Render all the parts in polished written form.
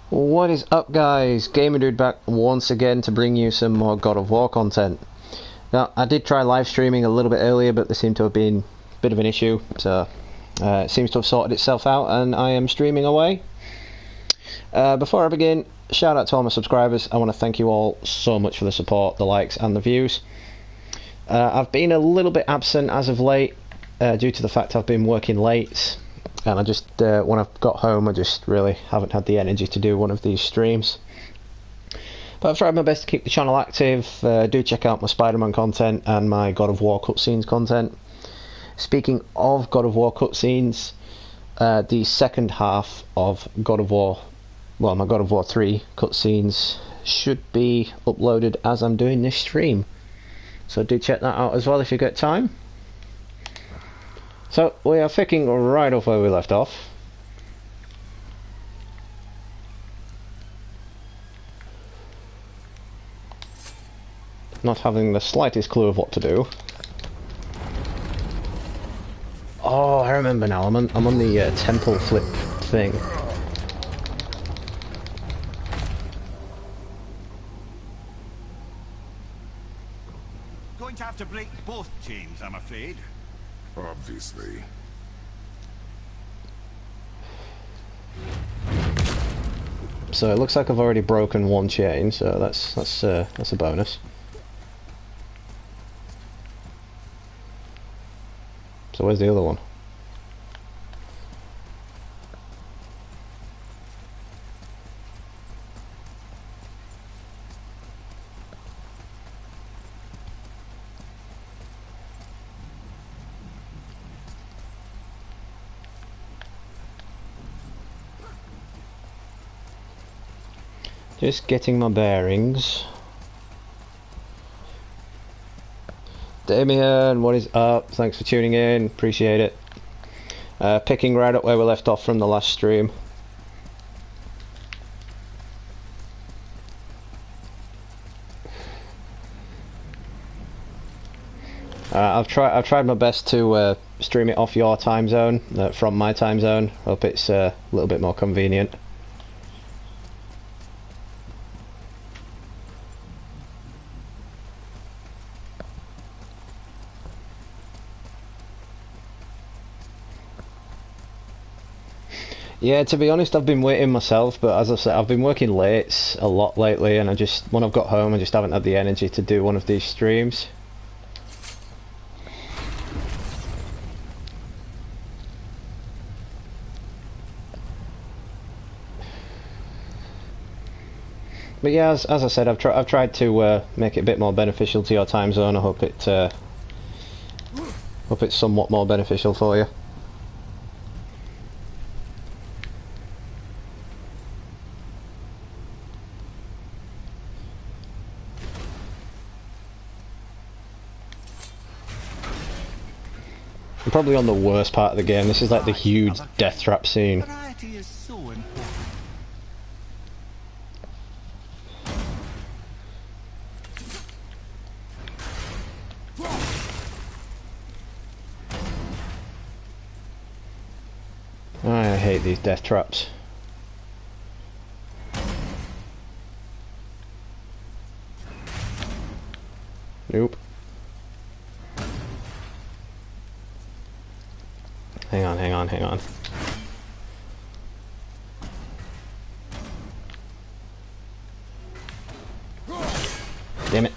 What is up, guys? Gamer Dude back once again to bring you some more God of War content. Now, I did try live streaming a little bit earlier, but there seemed to have been a bit of an issue, so it seems to have sorted itself out, and I am streaming away. Before I begin, shout out to all my subscribers. I want to thank you all so much for the support, the likes, and the views. I've been a little bit absent as of late, due to the fact I've been working late. And I just, when I've got home, I just really haven't had the energy to do one of these streams. But I've tried my best to keep the channel active. Do check out my Spider-Man content and my God of War cutscenes content. Speaking of God of War cutscenes, the second half of God of War, well, my God of War 3 cutscenes should be uploaded as I'm doing this stream. So do check that out as well if you get time. So, we are picking right off where we left off. Not having the slightest clue of what to do. Oh, I remember now, I'm on the temple flip thing. Going to have to break both chains, I'm afraid. Obviously. So it looks like I've already broken one chain, so that's a bonus. So where's the other one? Just getting my bearings. Damien, what is up? Thanks for tuning in, appreciate it. Picking right up where we left off from the last stream. I've tried my best to stream it off your time zone, from my time zone. Hope it's a little bit more convenient. Yeah, to be honest, I've been waiting myself, but as I said, I've been working late a lot lately, and when I've got home, I just haven't had the energy to do one of these streams. But yeah, as I said, I've tried to make it a bit more beneficial to your time zone. I hope it's somewhat more beneficial for you. I'm probably on the worst part of the game. This is like the huge death trap scene. Variety is so important. I hate these death traps. Nope. Hang on. Damn it.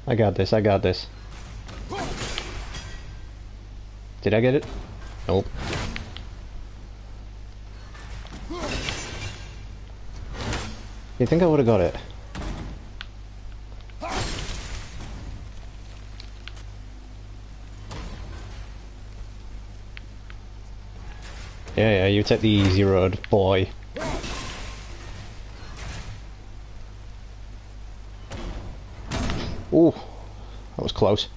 I got this. Did I get it? Nope. You think I would have got it? Yeah, you take the easy road, boy. Ooh, that was close.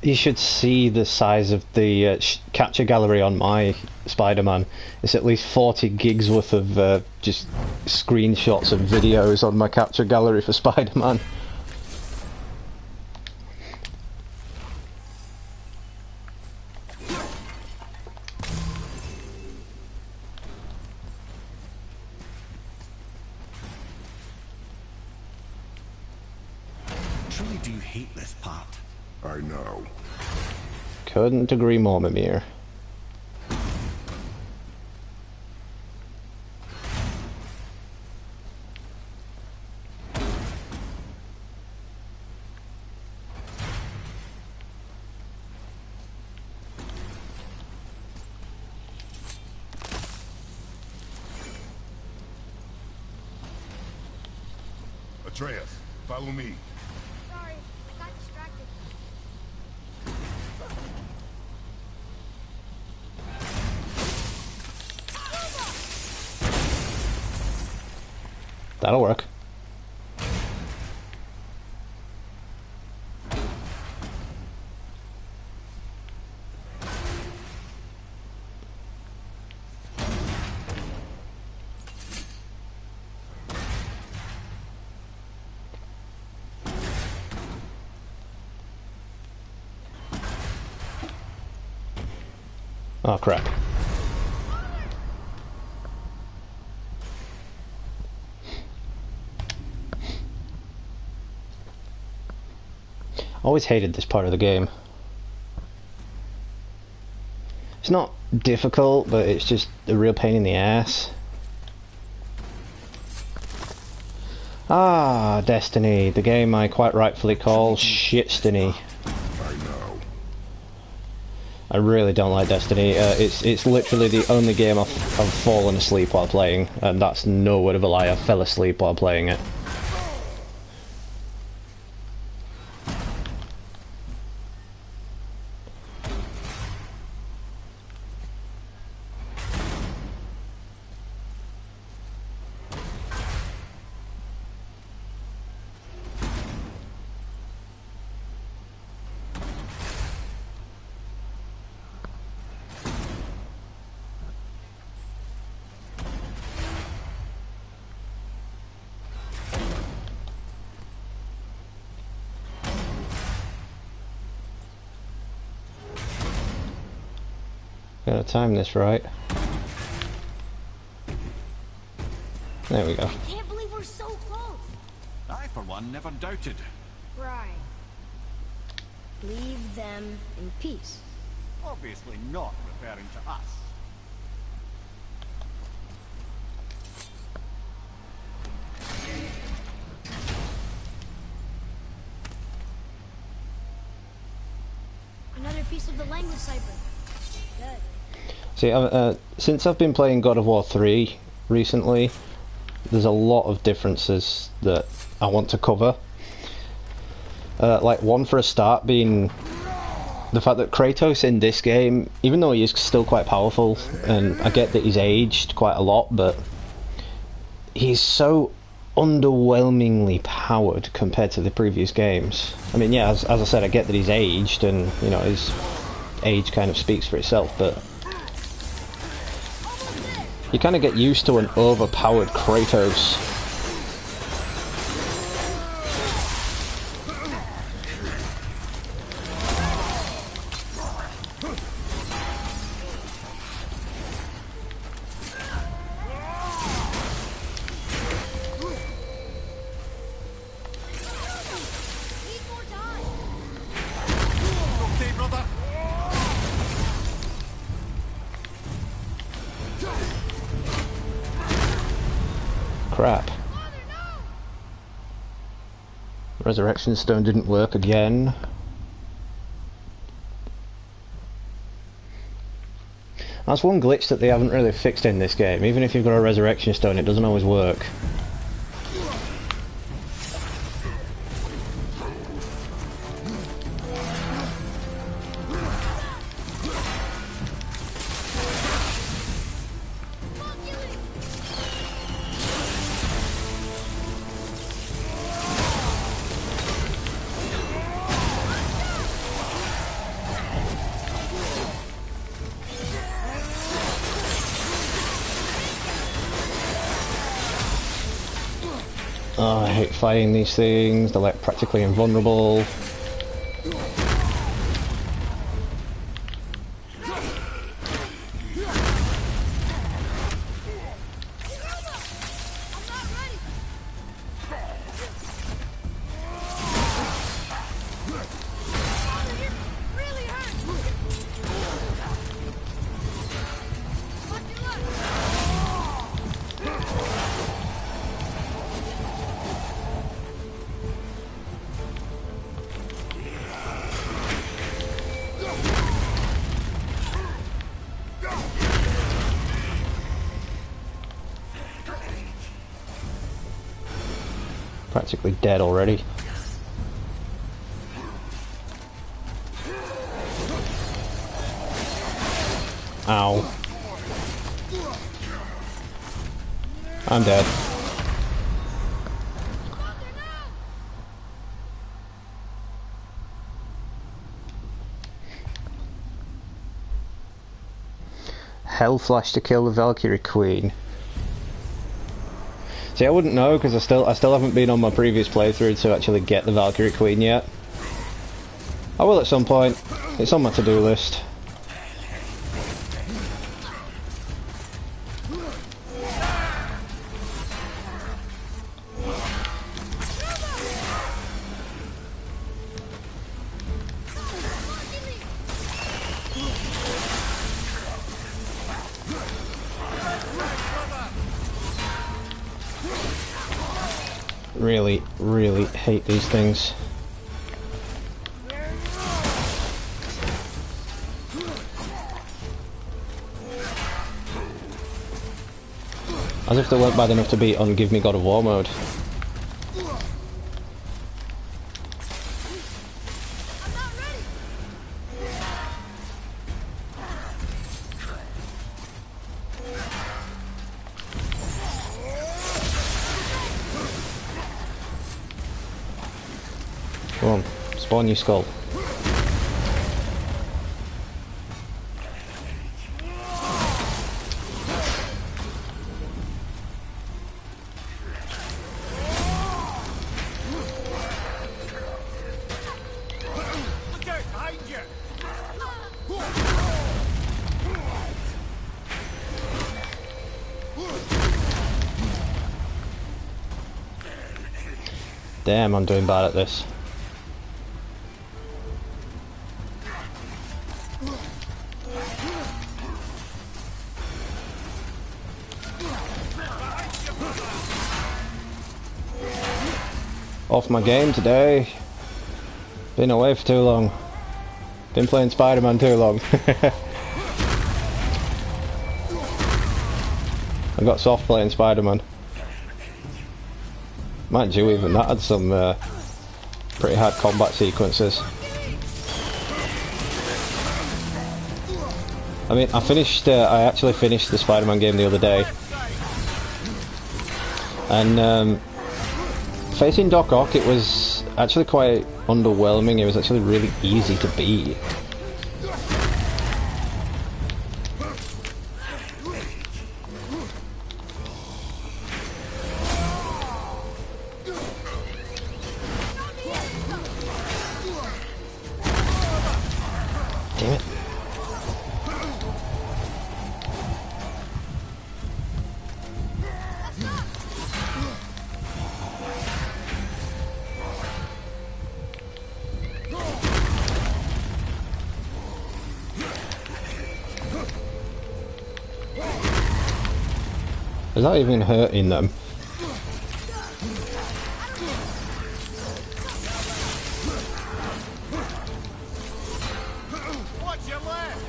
You should see the size of the capture gallery on my Spider-Man. It's at least 40 gigs worth of just screenshots and videos on my capture gallery for Spider-Man. Truly do hate this part. I know. Couldn't agree more, Mimir. Atreus, follow me. Sorry, I got distracted. That'll work. Oh crap. Always hated this part of the game. It's not difficult, but it's just a real pain in the ass. Ah, Destiny, the game I quite rightfully call Shitstiny. I know. I really don't like Destiny. It's literally the only game I've fallen asleep while playing, and that's no word of a lie. I fell asleep while playing it. Gotta time this right. There we go. I can't believe we're so close. I, for one, never doubted. Right. Leave them in peace. Obviously not referring to us. Another piece of the language cipher. Good. See, since I've been playing God of War 3 recently, there's a lot of differences that I want to cover. Like one for a start being the fact that Kratos in this game, even though he is still quite powerful, and I get that he's aged quite a lot, but he's so underwhelmingly powered compared to the previous games. I mean, yeah, as I said, I get that he's aged, and you know his age kind of speaks for itself, but you kind of get used to an overpowered Kratos. Need more time. Okay, brother. Crap. Father, no! Resurrection Stone didn't work again. That's one glitch that they haven't really fixed in this game. Even if you've got a Resurrection Stone, it doesn't always work. hate fighting these things, they're like practically invulnerable. Practically dead already. Ow. I'm dead. Hell flash to kill the Valkyrie Queen. See, I wouldn't know because I still haven't been on my previous playthrough to actually get the Valkyrie Queen yet. I will at some point. It's on my to-do list. Really hate these things. As if they weren't bad enough to beat on Give Me God of War mode. Come on, spawn your skull. Look out behind you! Damn, I'm doing bad at this. Off my game today. Been away for too long. Been playing Spider-Man too long. I got soft playing Spider-Man. Mind you, even that had some pretty hard combat sequences. I mean, I actually finished the Spider-Man game the other day. And facing Doc Ock, it was actually quite underwhelming. It was actually really easy to beat. Damn it. Is that even hurting them? Watch your left!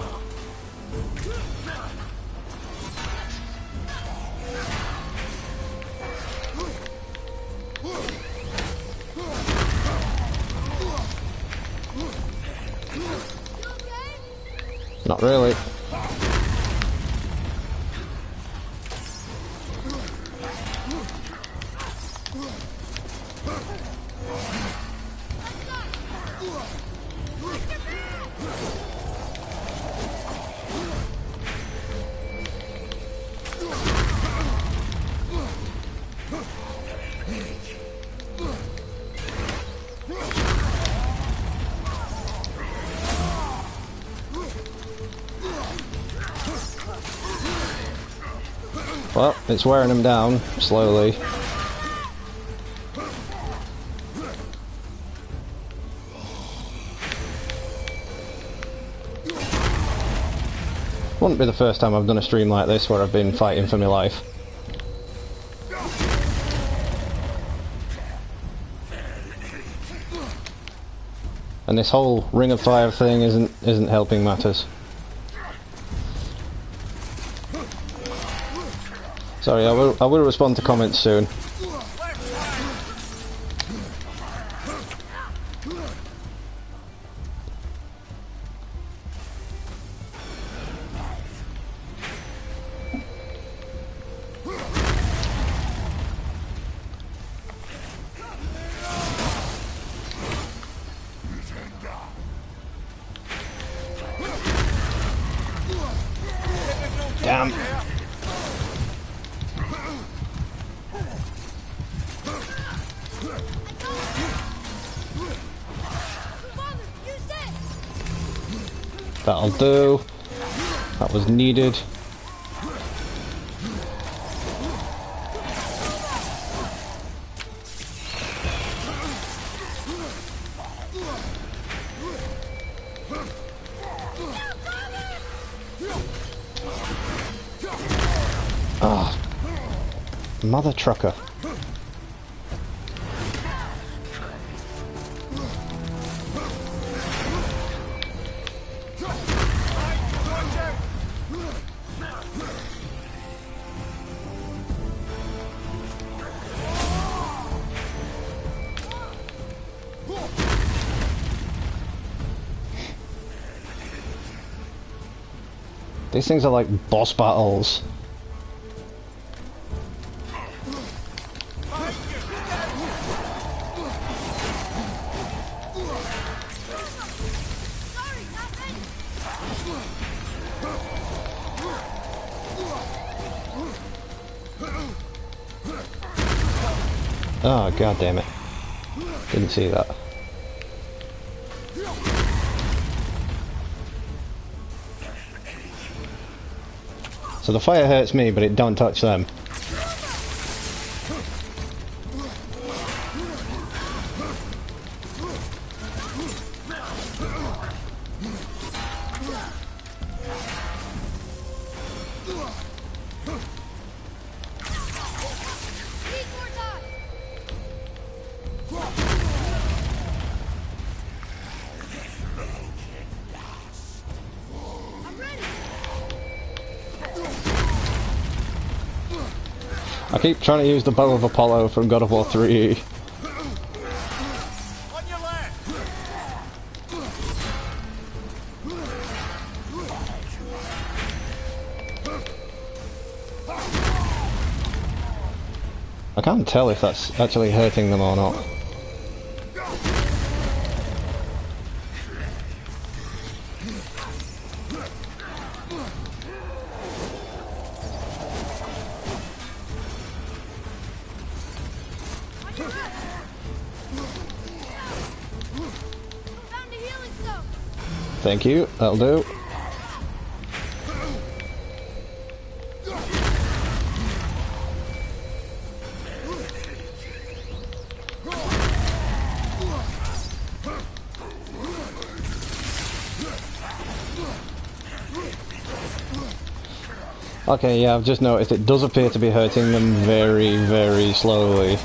Not really. Well, it's wearing them down, slowly. Wouldn't be the first time I've done a stream like this where I've been fighting for my life. And this whole Ring of Fire thing isn't helping matters. Sorry, I will respond to comments soon. Damn. That'll do. That was needed. Ah, mother trucker. These things are like boss battles. Oh, god damn it. Didn't see that. So the fire hurts me, but it don't touch them. I keep trying to use the Bow of Apollo from God of War 3. On your left. I can't tell if that's actually hurting them or not. Found a healing stone. Thank you, that'll do. Okay, yeah, I've just noticed it does appear to be hurting them very, very slowly.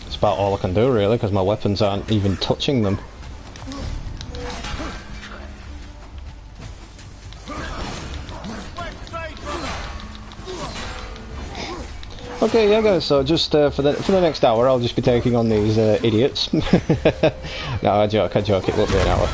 It's about all I can do, really, because my weapons aren't even touching them. Okay, yeah, guys. So just for the next hour, I'll just be taking on these idiots. No, I joke. It won't be an hour.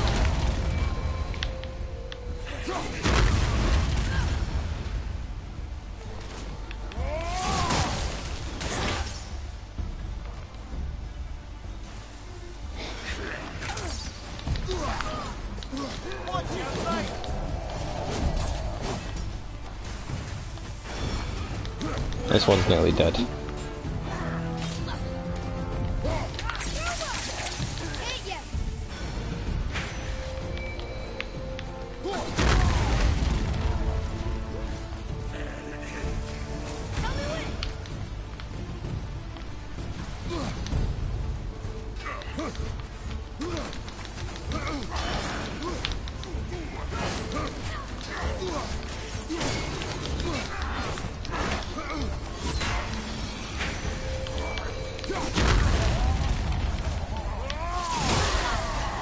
This one's nearly dead. Hit ya.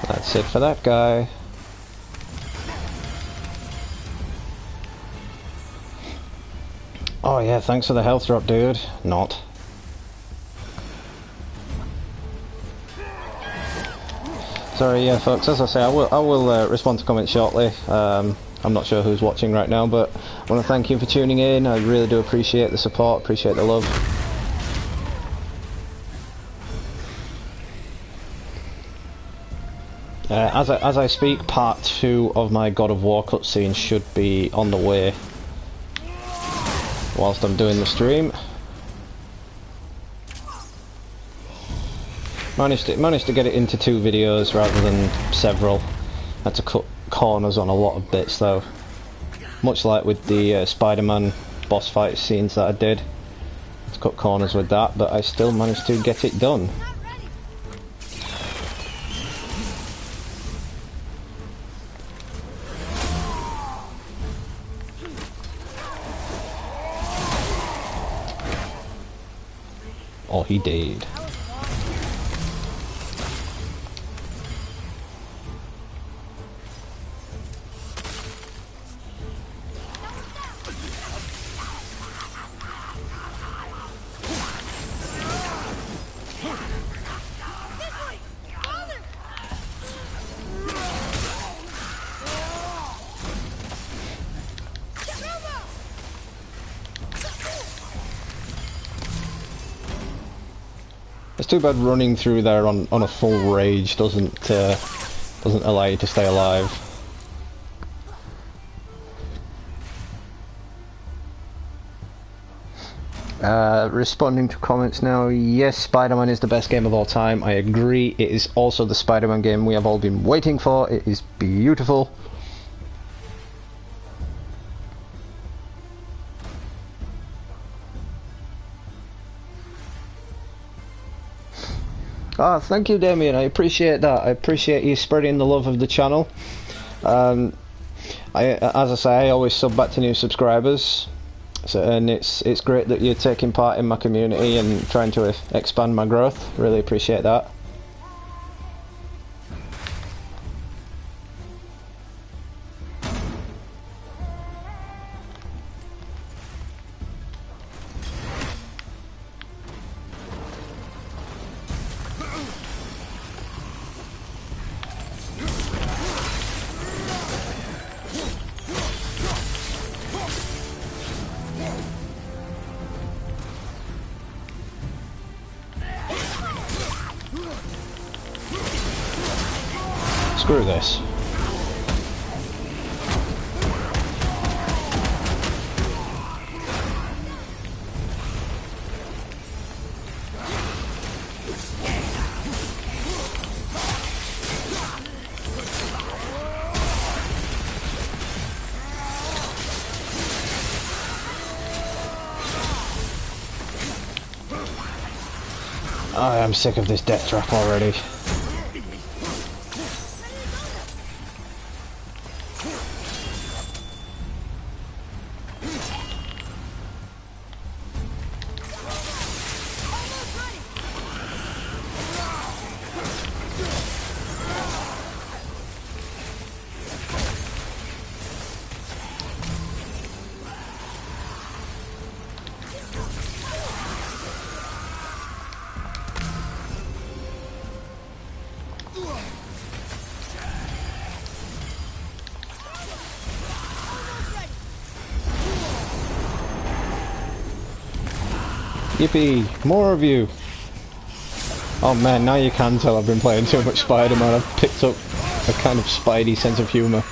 That's it for that guy. Oh yeah, thanks for the health drop, dude. Not. Sorry, yeah, folks. As I say, I will respond to comments shortly. I'm not sure who's watching right now, but I want to thank you for tuning in. I really do appreciate the support, appreciate the love. As I speak, part 2 of my God of War cutscene should be on the way whilst I'm doing the stream. Managed to get it into 2 videos rather than several. Had to cut corners on a lot of bits though, much like with the Spider-Man boss fight scenes that I did. Had to cut corners with that, but I still managed to get it done. Oh, he did. It's too bad running through there on a full rage doesn't allow you to stay alive. Responding to comments now. Yes, Spider-Man is the best game of all time. I agree. It is also the Spider-Man game we have all been waiting for. It is beautiful. Ah, thank you, Damien. I appreciate that. I appreciate you spreading the love of the channel. As I say, I always sub back to new subscribers, and it's great that you're taking part in my community and trying to expand my growth. Really appreciate that. Screw this. I am sick of this death trap already. Yippee! More of you! Oh man, now you can tell I've been playing too much Spider-Man. I've picked up a kind of Spidey sense of humour.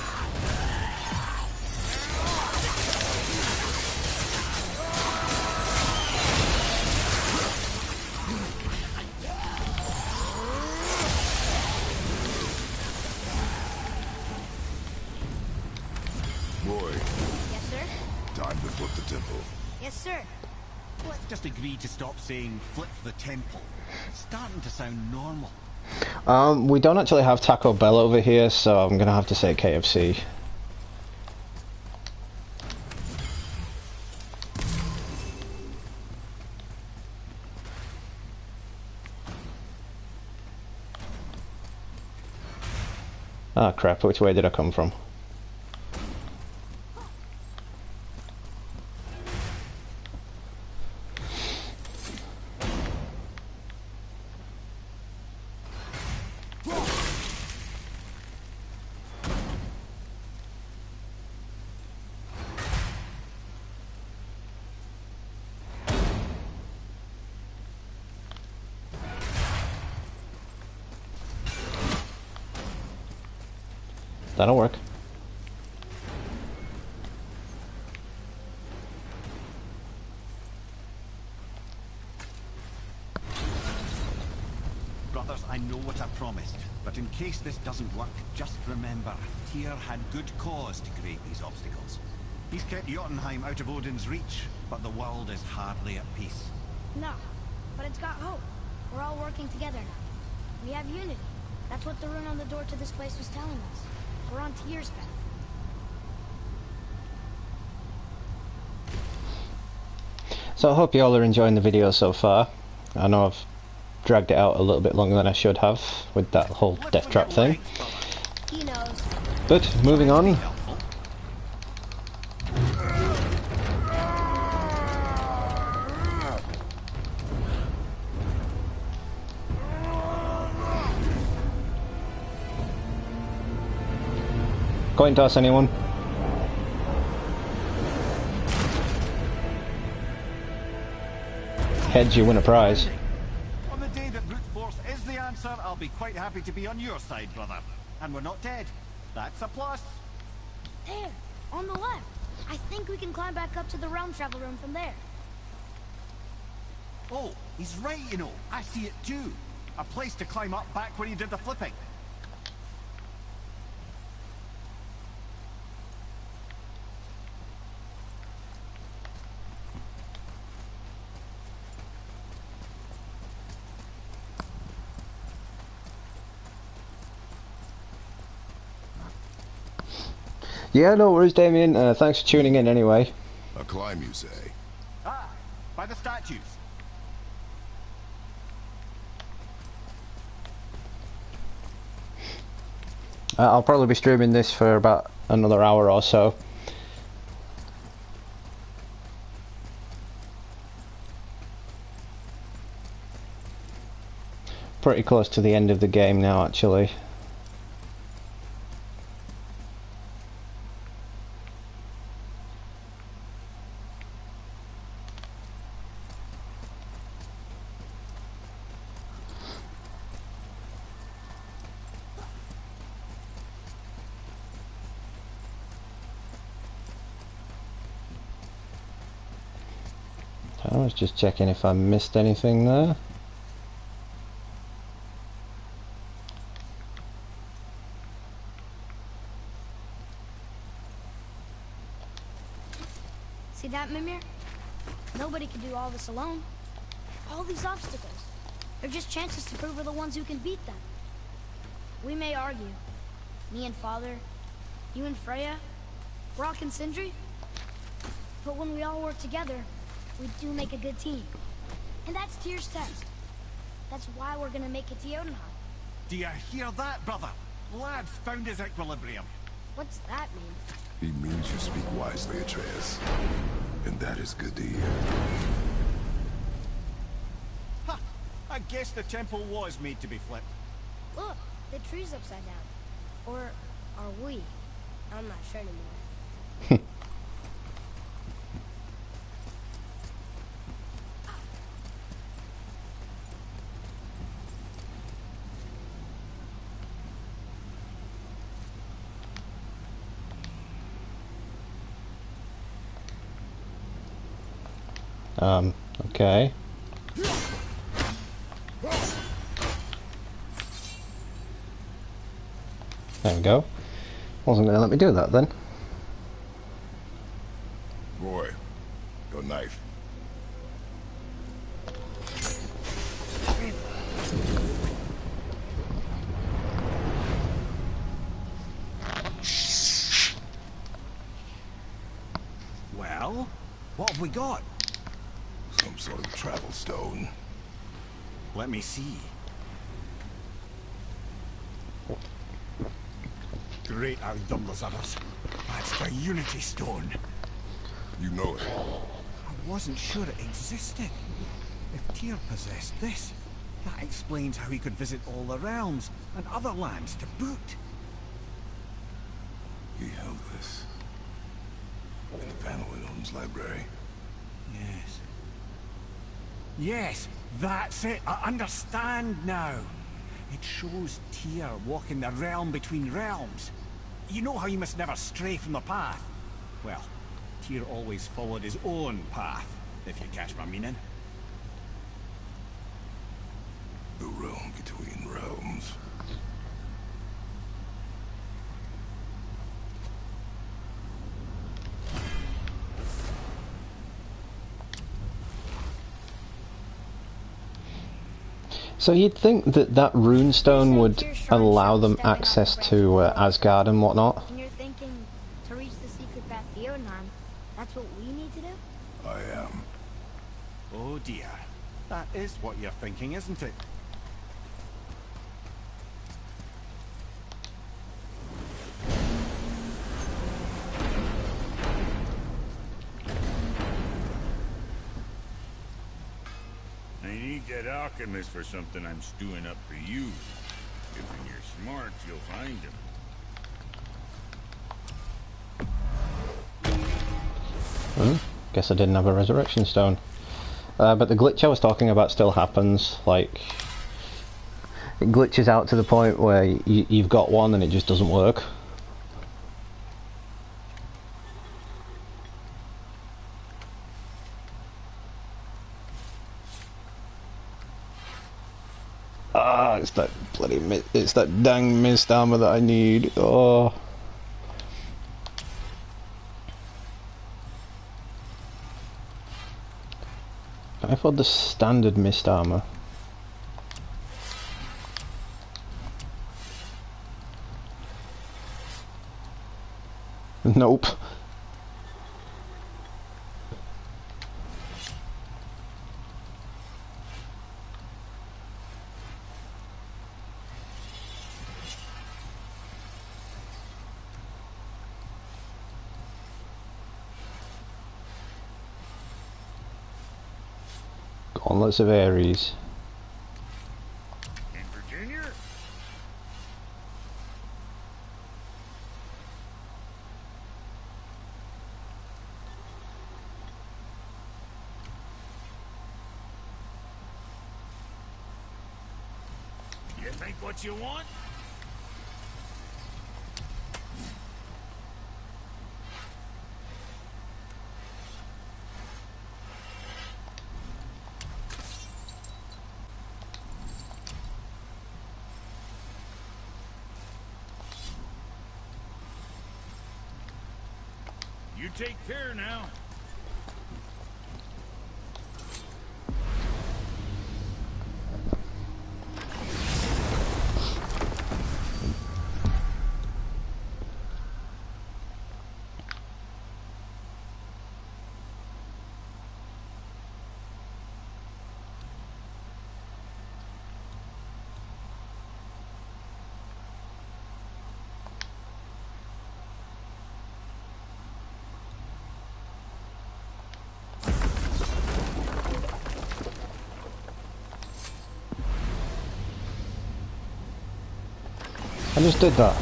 temple. Yes, sir. Let's just agree to stop saying flip the temple. It's starting to sound normal. We don't actually have Taco Bell over here, so I'm gonna have to say KFC. Ah, crap, which way did I come from? That'll work. Brothers, I know what I promised, but in case this doesn't work, just remember, Tyr had good cause to create these obstacles. He's kept Jotunheim out of Odin's reach, but the world is hardly at peace. No, but it's got hope. We're all working together now. We have unity. That's what the rune on the door to this place was telling us. We're on Tyr's path. So I hope you all are enjoying the video so far. I know I've dragged it out a little bit longer than I should have with that whole death trap thing. He knows. But moving on. Coin toss, anyone? Heads, you win a prize. On the day that brute force is the answer, I'll be quite happy to be on your side, brother. And we're not dead. That's a plus. There, on the left. I think we can climb back up to the realm travel room from there. Oh, he's right, you know. I see it too. A place to climb up back where you did the flipping. Yeah, no worries, Damien. Thanks for tuning in anyway. A climb, you say? Ah, by the statues. I'll probably be streaming this for about another hour or so. Pretty close to the end of the game now, actually. I was just checking if I missed anything there. See that, Mimir? Nobody can do all this alone. All these obstacles. They're just chances to prove we're the ones who can beat them. We may argue. Me and Father, you and Freya, Brock and Sindri. But when we all work together, we do make a good team. And that's Tyr's test. That's why we're gonna make it to Jotunheim. Do you hear that, brother? Lad's found his equilibrium. What's that mean? He means you speak wisely, Atreus. And that is good to hear. Ha! I guess the temple was made to be flipped. Look, the tree's upside down. Or are we? I'm not sure anymore. Okay. There we go. Wasn't going to let me do that then. Boy, What have we got? Some sort of travel stone. Let me see. Great Outdumblers. That's the Unity Stone. You know it. I wasn't sure it existed. If Tyr possessed this, that explains how he could visit all the realms and other lands to boot. He held this in the panel in Odin's library. Yes. Yes, that's it. I understand now. It shows Tyr walking the realm between realms. You know how you must never stray from the path? Well, Tyr always followed his own path, if you catch my meaning. The realm between realms. So you'd think that that runestone would allow them access to Asgard and whatnot. And you're thinking to reach the secret path to Jotunheim, that's what we need to do? I am. Oh dear. That is what you're thinking, isn't it? I need that alchemist for something I'm stewing up for you. If when you're smart, you'll find him. Guess I didn't have a resurrection stone. But the glitch I was talking about still happens. Like, it glitches out to the point where you've got one and it just doesn't work. Ah, it's that bloody it's that dang mist armor that I need. Oh. Can I afford the standard mist armor? Nope. Gauntlets of Ares. In Virginia? You think what you want? You take care now. I just did that.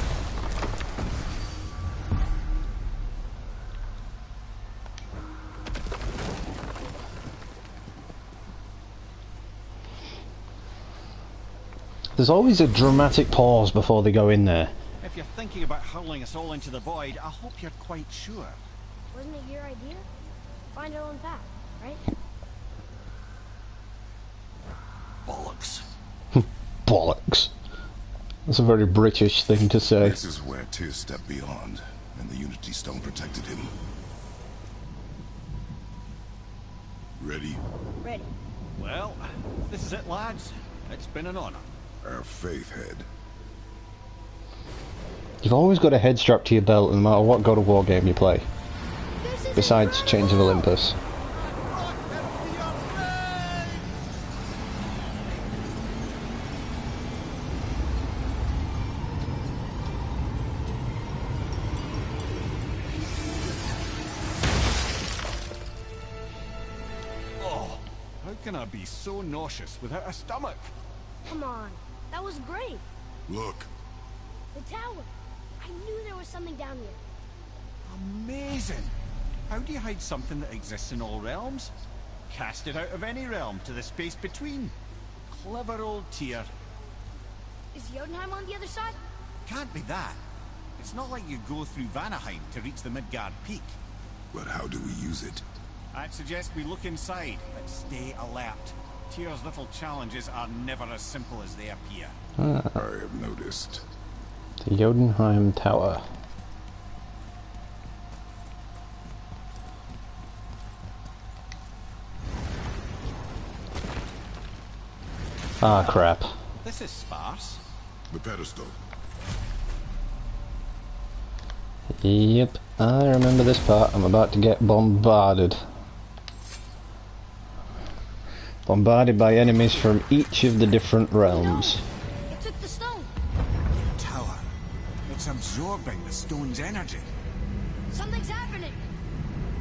There's always a dramatic pause before they go in there. If you're thinking about hurling us all into the void, I hope you're quite sure. Wasn't it your idea? Find our own path, right? Bollocks. Bollocks. That's a very British thing to say. This is where Tyr stepped beyond, and the Unity Stone protected him. Ready? Ready. Well, this is it, lads. It's been an honor. Our faith head. You've always got a head strapped to your belt no matter what God of War game you play. Besides Chains of Olympus. can I be so nauseous without a stomach? Come on, that was great. Look, The tower. I knew there was something down here. Amazing! How do you hide something that exists in all realms? Cast it out of any realm to the space between. Clever old Tyr. Is Jotunheim on the other side? Can't be that. It's not like you go through Vanaheim to reach the Midgard Peak. but how do we use it? I'd suggest we look inside, but stay alert. Tyr's little challenges are never as simple as they appear. I have noticed. The Jotunheim Tower. Ah, crap. This is sparse. The pedestal. Yep, I remember this part. I'm about to get bombarded. Bombarded by enemies from each of the different realms. No, it took the stone. Tower. It's absorbing the stone's energy. Something's happening.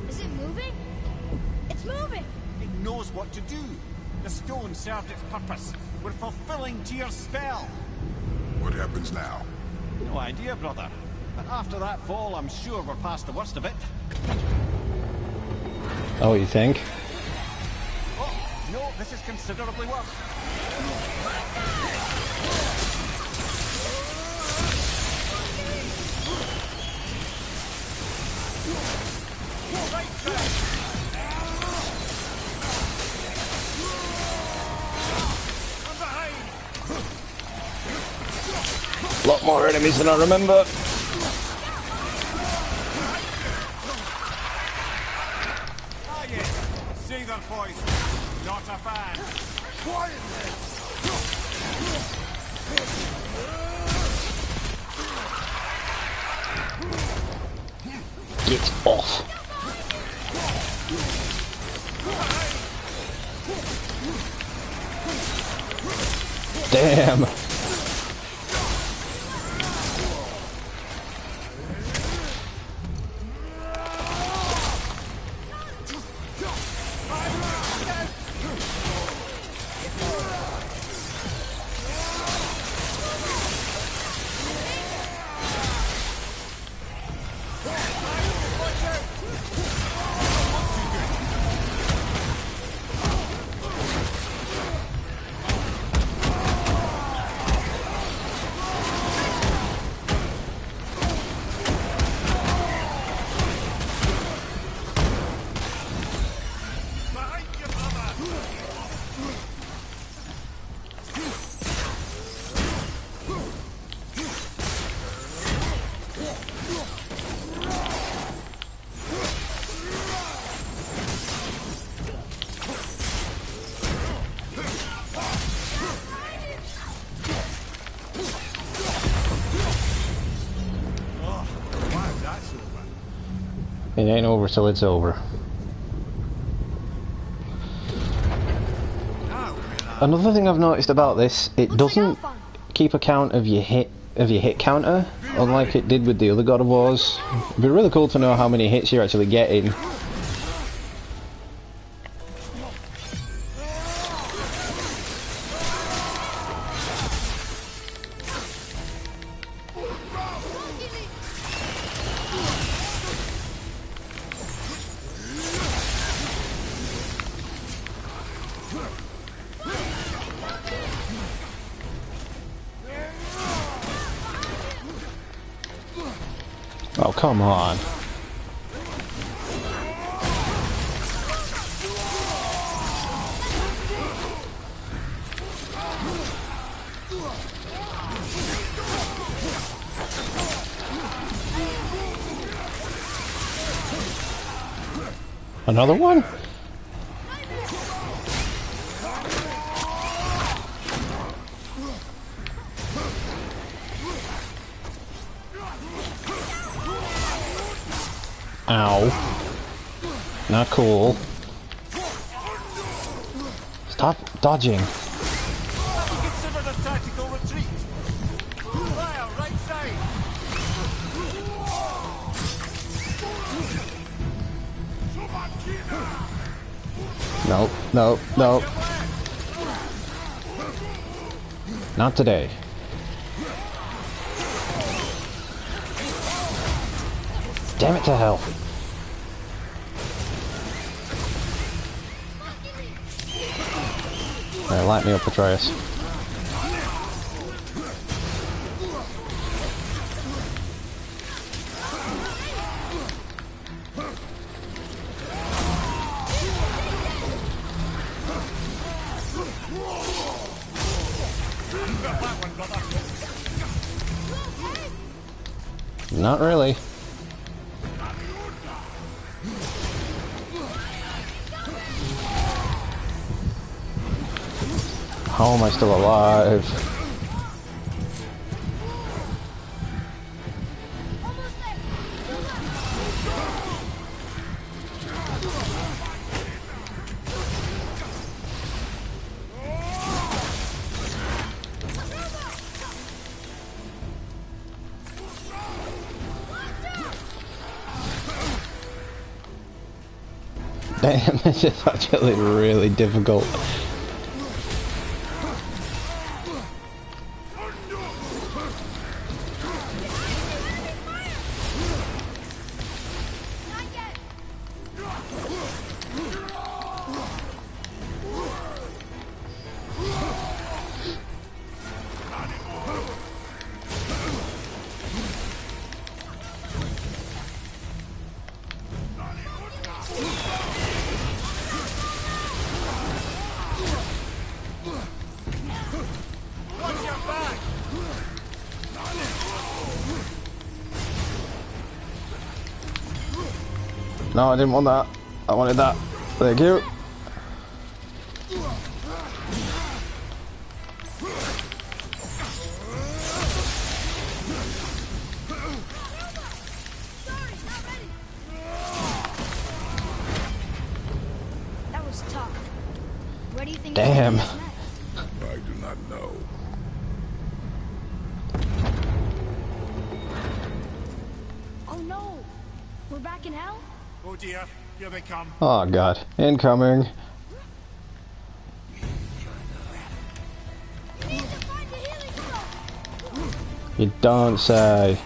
Is it moving? It's moving. It knows what to do. The stone served its purpose. We're fulfilling Tyr's spell. What happens now? No idea, brother. But after that fall, I'm sure we're past the worst of it. Oh, you think? Oh, no, this is considerably worse. Right side. From behind. A lot more enemies than I remember. Ah, yes. See their voice. Not a fan. Get off. Damn. Behind you, brother. Oh, wow, that's over. It ain't over till it's over. Now we're at Another thing I've noticed about this, it Looks like doesn't Alphon. keep a count of your hit counter, unlike it did with the other God of Wars. It'd be really cool to know how many hits you're actually getting. Oh, come on. Another one? Ow. Not cool. Stop dodging. Have you considered a tactical retreat? Fire, right side. No, no, no. Not today. Damn it to hell. Alright, light me up, Atreus. Not really. How am I still alive? Damn, this is actually really difficult. No, I didn't want that. I wanted that. Thank you. That was tough. Where do you think? Damn. I do not know. Oh no! We're back in hell? Oh dear, here they come. Oh god. Incoming. We need to find the healing stone! You don't say.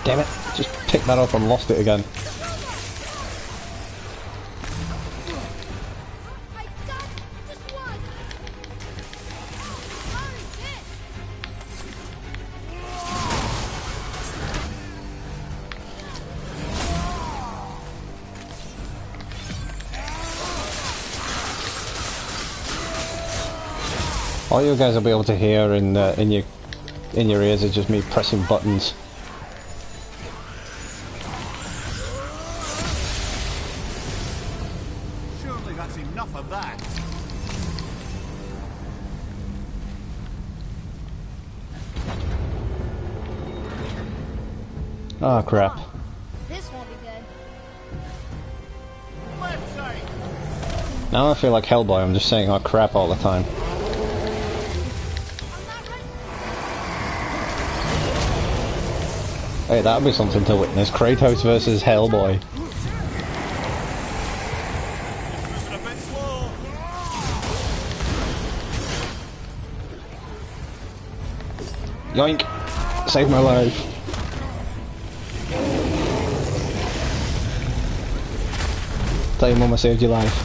Damn it. Just picked that up and lost it again. I got just one! Hurry, hit! All you guys will be able to hear in your ears is just me pressing buttons. Surely that's enough of that. Oh crap. This won't be good. Left side. Now I feel like Hellboy, I'm just saying oh crap all the time. I'm not ready. Hey, that'll be something to witness. Kratos versus Hellboy. Moving a bit slow. Yoink! Saved my life. Tell your mum I saved your life.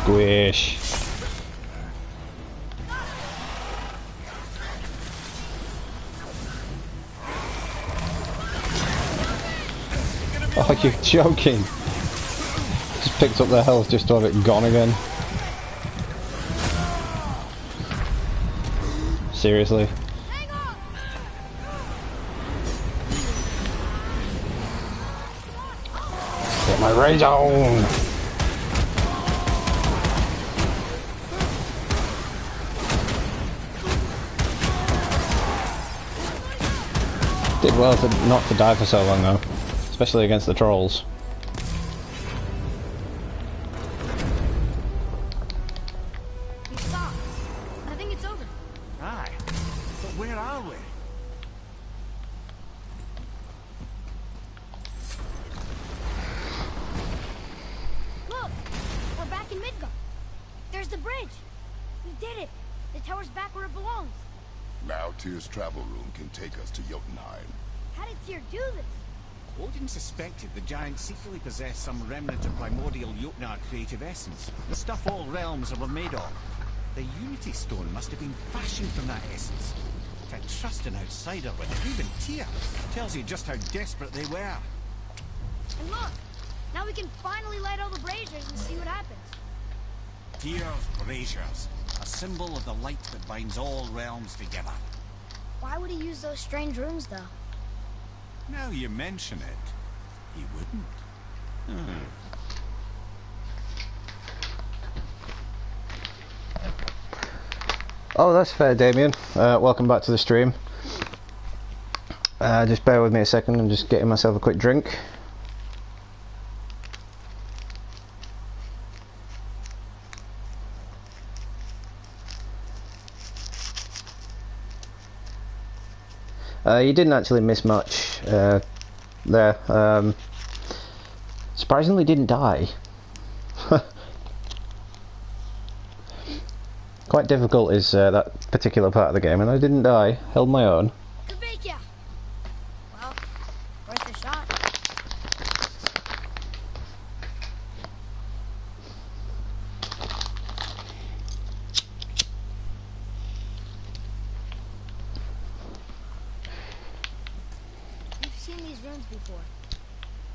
Squish. Oh, you're joking. Just picked up their health just to have it gone again. Seriously. Get my rage on! Did well to not to die for so long though, especially against the trolls. We stopped. I think it's over. Aye. But where are we? Look! We're back in Midgard. There's the bridge. We did it. The tower's back where it belongs. Now Tyr's travel room can take us to Jotunheim. How did Tyr do this? Odin suspected the giants secretly possessed some remnant of primordial Jotnar creative essence, the stuff all realms were made of. The Unity Stone must have been fashioned from that essence. To trust an outsider with it, even Tyr, tells you just how desperate they were. And look! Now we can finally light all the braziers and see what happens. Tyr's braziers, a symbol of the light that binds all realms together. Why would he use those strange runes, though? Now you mention it, he wouldn't. Oh, that's fair, Damien. Welcome back to the stream. Just bear with me a second, I'm just getting myself a quick drink. You didn't actually miss much there. Surprisingly didn't die. Quite difficult is that particular part of the game, and I didn't die. Held my own. Kubekya! Well, worth a shot. We've seen these runes before,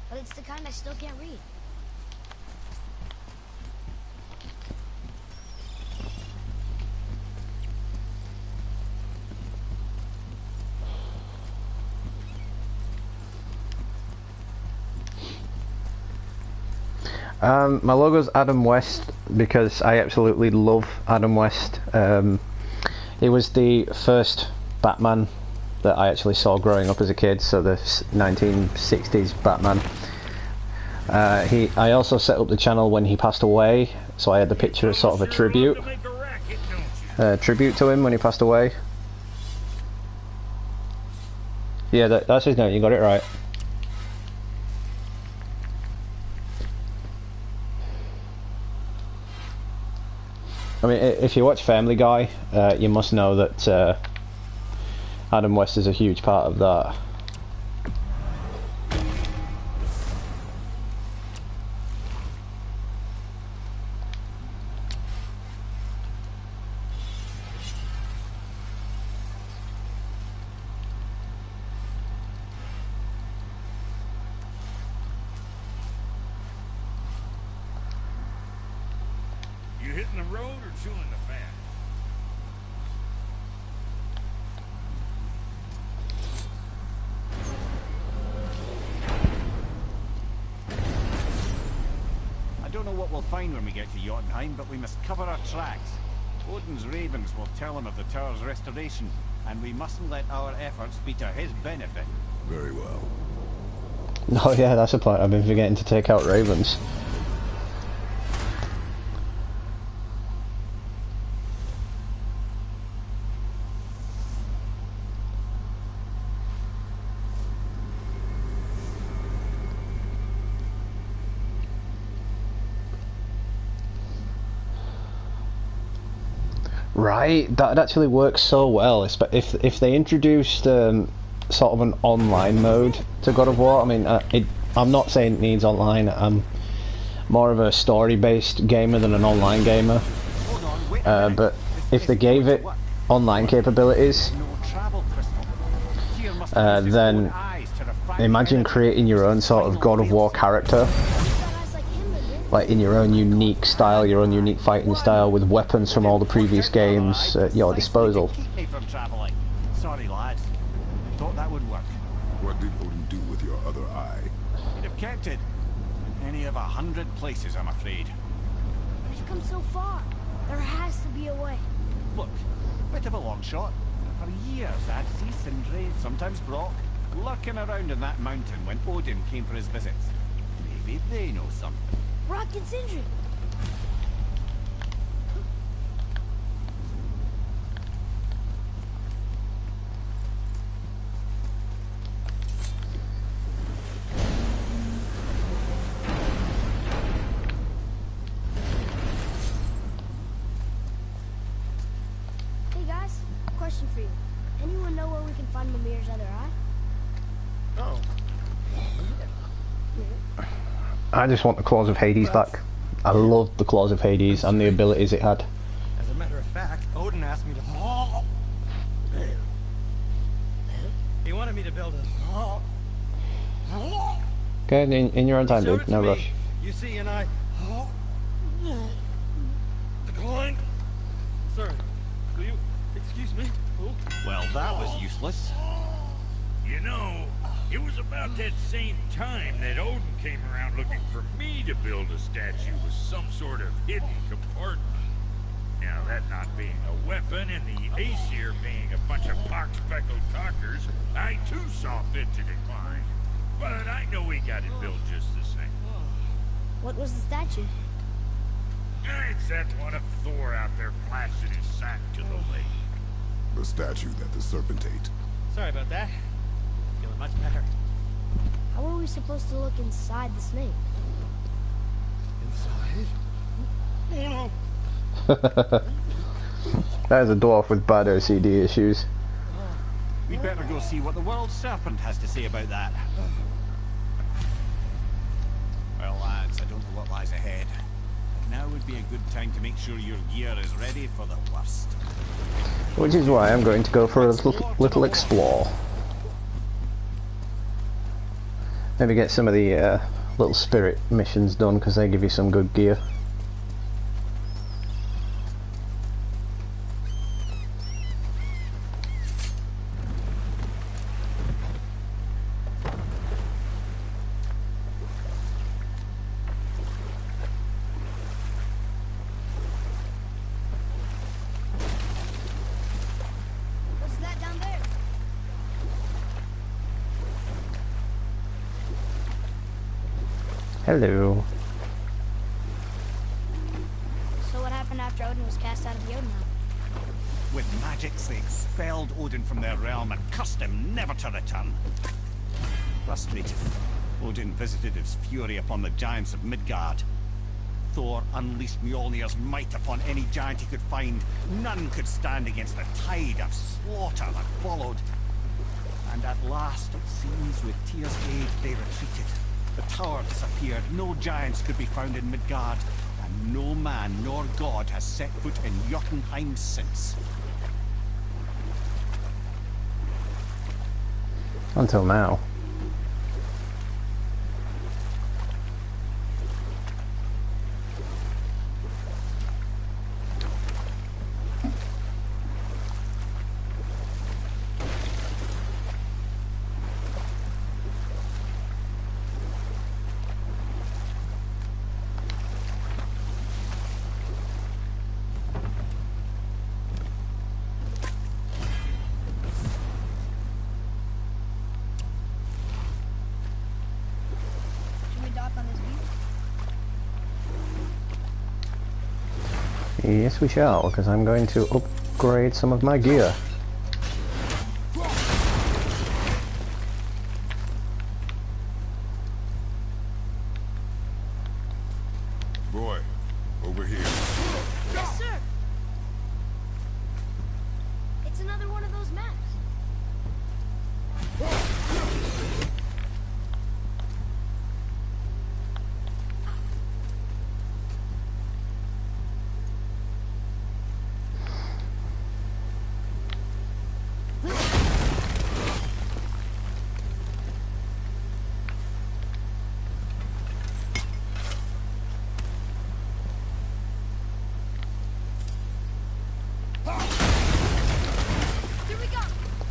but it's the kind I still can't read. My logo's Adam West because I absolutely love Adam West. He was the first Batman that I actually saw growing up as a kid, so the 1960s Batman. I also set up the channel when he passed away, so I had the picture as sort of a tribute. Tribute to him when he passed away. Yeah, that's his name, you got it right. I mean, if you watch Family Guy, you must know that Adam West is a huge part of that. You hitting the road or chewing the fat? I don't know what we'll fine when we get to Jotunheim, but we must cover our tracks. Odin's ravens will tell him of the tower's restoration, and we mustn't let our efforts be to his benefit. Very well. Oh yeah, that's a point. I've been forgetting to take out ravens. Right, that actually works so well. If they introduced sort of an online mode to God of War, I mean, I'm not saying it needs online. I'm more of a story-based gamer than an online gamer. But if they gave it online capabilities, then imagine creating your own sort of God of War character. Like in your own unique style, your own unique fighting style, with weapons from all the previous games at your disposal. Sorry, lads. Thought that would work. What did Odin do with your other eye? He'd have kept it in any of 100 places, I'm afraid. We've come so far. There has to be a way. Look, bit of a long shot. For years I'd see Sindri, sometimes Brock, lurking around in that mountain when Odin came for his visits. Maybe they know something. Brock and Sindri. Hey guys, question for you. Anyone know where we can find Mimir's other eye? Oh. I just want the Claws of Hades back. I loved the Claws of Hades and the abilities it had. As a matter of fact, Odin asked me to. He wanted me to build a. Okay, in your own time, Show dude. it to No me. rush. You see, and I. Decline. Sir, will you excuse me? Oh. Well, that was useless. You know, it was about that same time that Odin came around looking for me to build a statue with some sort of hidden compartment. Now, that not being a weapon and the Aesir being a bunch of pock-speckled talkers, I too saw fit to decline. But I know we got it built just the same. What was the statue? It's that one of Thor out there flashing his sack to the lake. The statue that the serpent ate. Sorry about that. Feeling much better. How are we supposed to look inside the snake? Inside? Oh no. That is a dwarf with bad OCD issues. We'd better go see what the world serpent has to say about that. Well, lads, I don't know what lies ahead. But now would be a good time to make sure your gear is ready for the worst. Which is why I'm going to go for a little explore. Maybe get some of the little spirit missions done, because they give you some good gear. What's that down there? Hello. So what happened after Odin was cast out of Jotunheim? With magics, they expelled Odin from their realm and cursed him never to return. Frustrated, Odin visited his fury upon the giants of Midgard. Thor unleashed Mjolnir's might upon any giant he could find. None could stand against the tide of slaughter that followed. And at last, it seems, with Tyr's aid, they retreated. The tower disappeared, no giants could be found in Midgard, and no man nor god has set foot in Jotunheim since. Until now. Yes, we shall, because I'm going to upgrade some of my gear. Boy, over here. Yes, sir. It's another one of those maps. Here we go.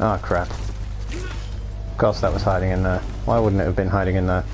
Oh crap. Of course that was hiding in there. Why wouldn't it have been hiding in there?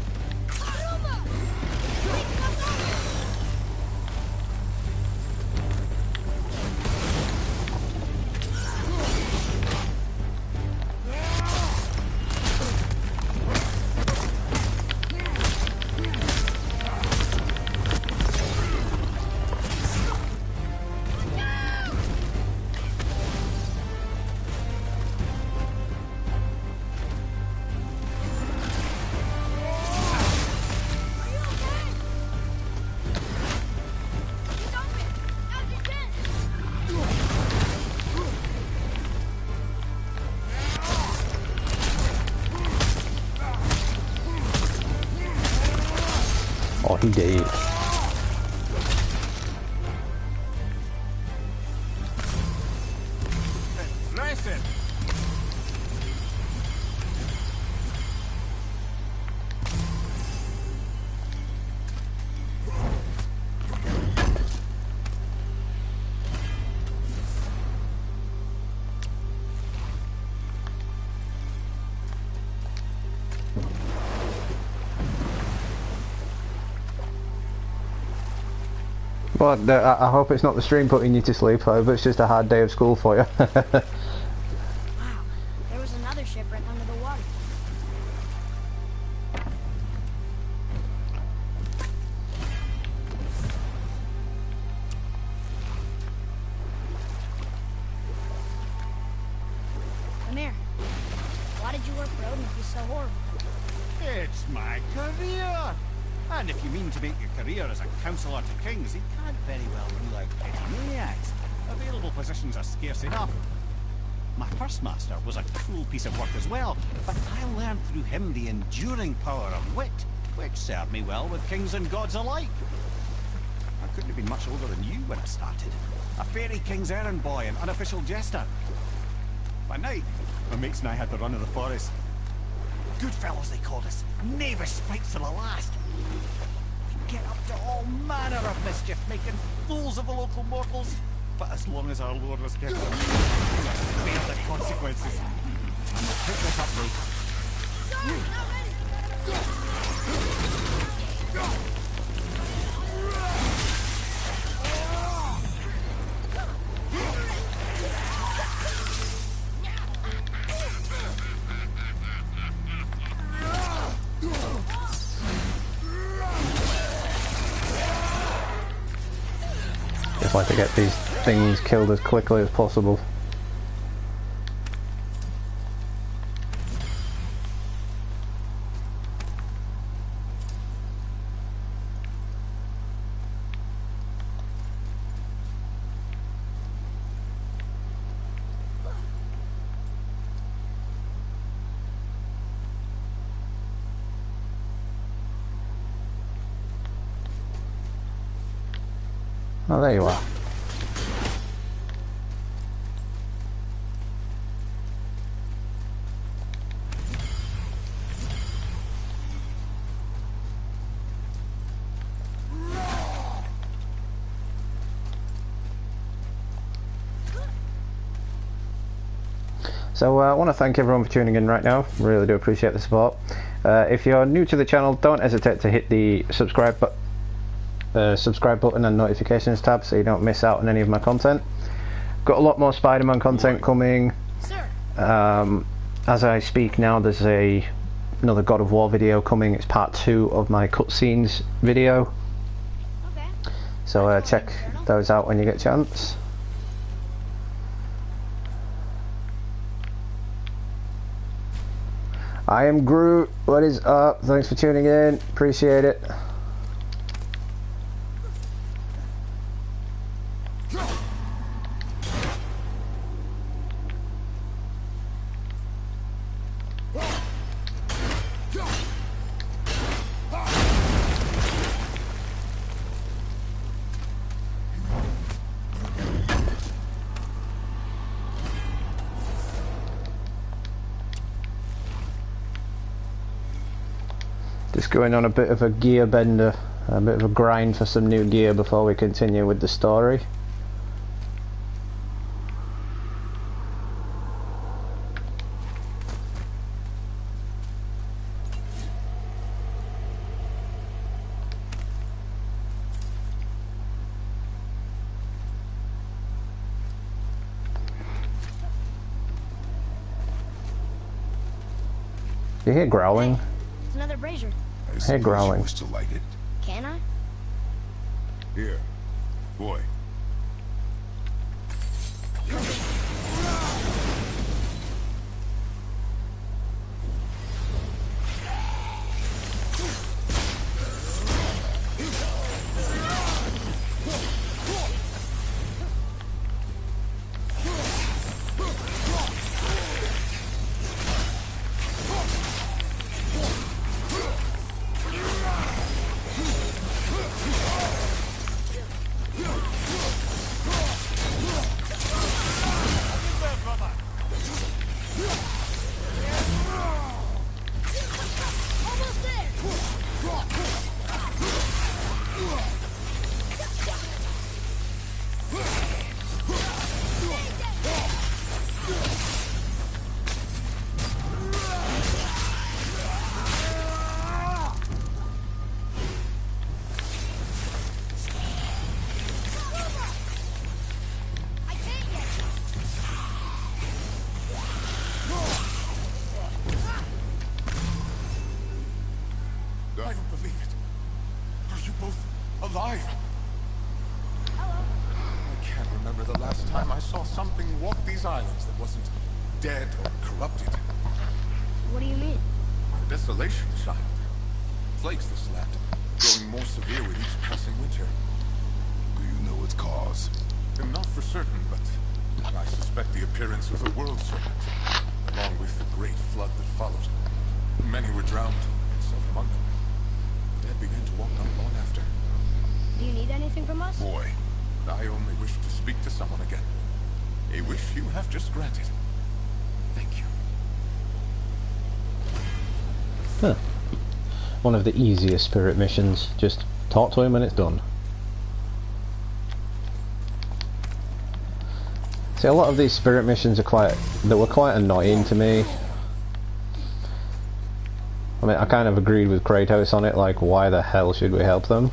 Oh, he did. Listen. But I hope it's not the stream putting you to sleep. I hope it's just a hard day of school for you. Wow, there was another shipwreck under the water. Come here. Why did you work for Odin if he's so horrible? It's my career. And if you mean to make your career as a counsellor to kings, he can't very well rule out petty maniacs. Available positions are scarce enough. My first master was a cruel piece of work as well, but I learned through him the enduring power of wit, which served me well with kings and gods alike. I couldn't have been much older than you when I started. A fairy king's errand boy and unofficial jester. By night, my mates and I had the run of the forest. Good fellows they called us. Knavish spikes to the last. We get up to all manner of mischief, making fools of the local mortals. But as long as our lord was kept alive, we must bear the consequences. And we'll pick this up later. Sorry, not ready. Just like to get these things killed as quickly as possible. Oh, there you are. So I want to thank everyone for tuning in right now. Really do appreciate the support. If you're new to the channel, don't hesitate to hit the subscribe button and notifications tab so you don't miss out on any of my content. Got a lot more Spider-Man content coming. Sir. As I speak now, there's another God of War video coming. It's part 2 of my cutscenes video. Okay. So check those out when you get a chance. I am Groot. What is up? Thanks for tuning in. Appreciate it. Just going on a bit of a gear bender, a bit of a grind for some new gear before we continue with the story. You hear growling? It's another brazier. Hey, growling. Wish to light it. Can I? Here, boy. Almost there. I can't yet. I don't believe it. Are you both alive? Hello. I can't remember the last time I saw something walk these islands that wasn't dead or corrupted. What do you mean? The desolation, child. Plagues this land, growing more severe with each passing winter. Do you know its cause? I'm not for certain, but I suspect the appearance of the world serpent, along with the great flood that followed. Many were drowned, myself among them. The dead began to walk not long after. Do you need anything from us? Boy, I only wish to speak to someone again. A wish you have just granted. Thank you. Huh. One of the easiest spirit missions. Just talk to him and it's done. See, a lot of these spirit missions are were quite annoying to me. I mean, I kind of agreed with Kratos on it, like, why the hell should we help them?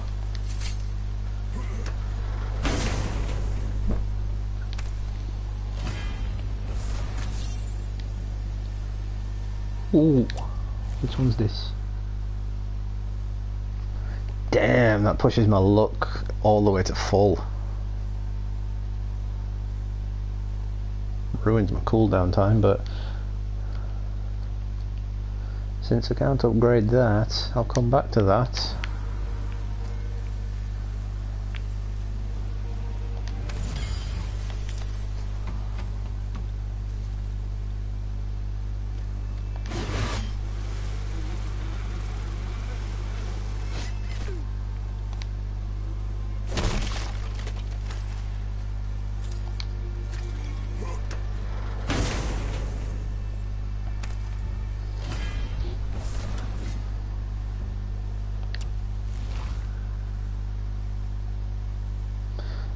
Ooh, which one's this? Damn, that pushes my luck all the way to full. Ruins my cooldown time, but since I can't upgrade that, I'll come back to that.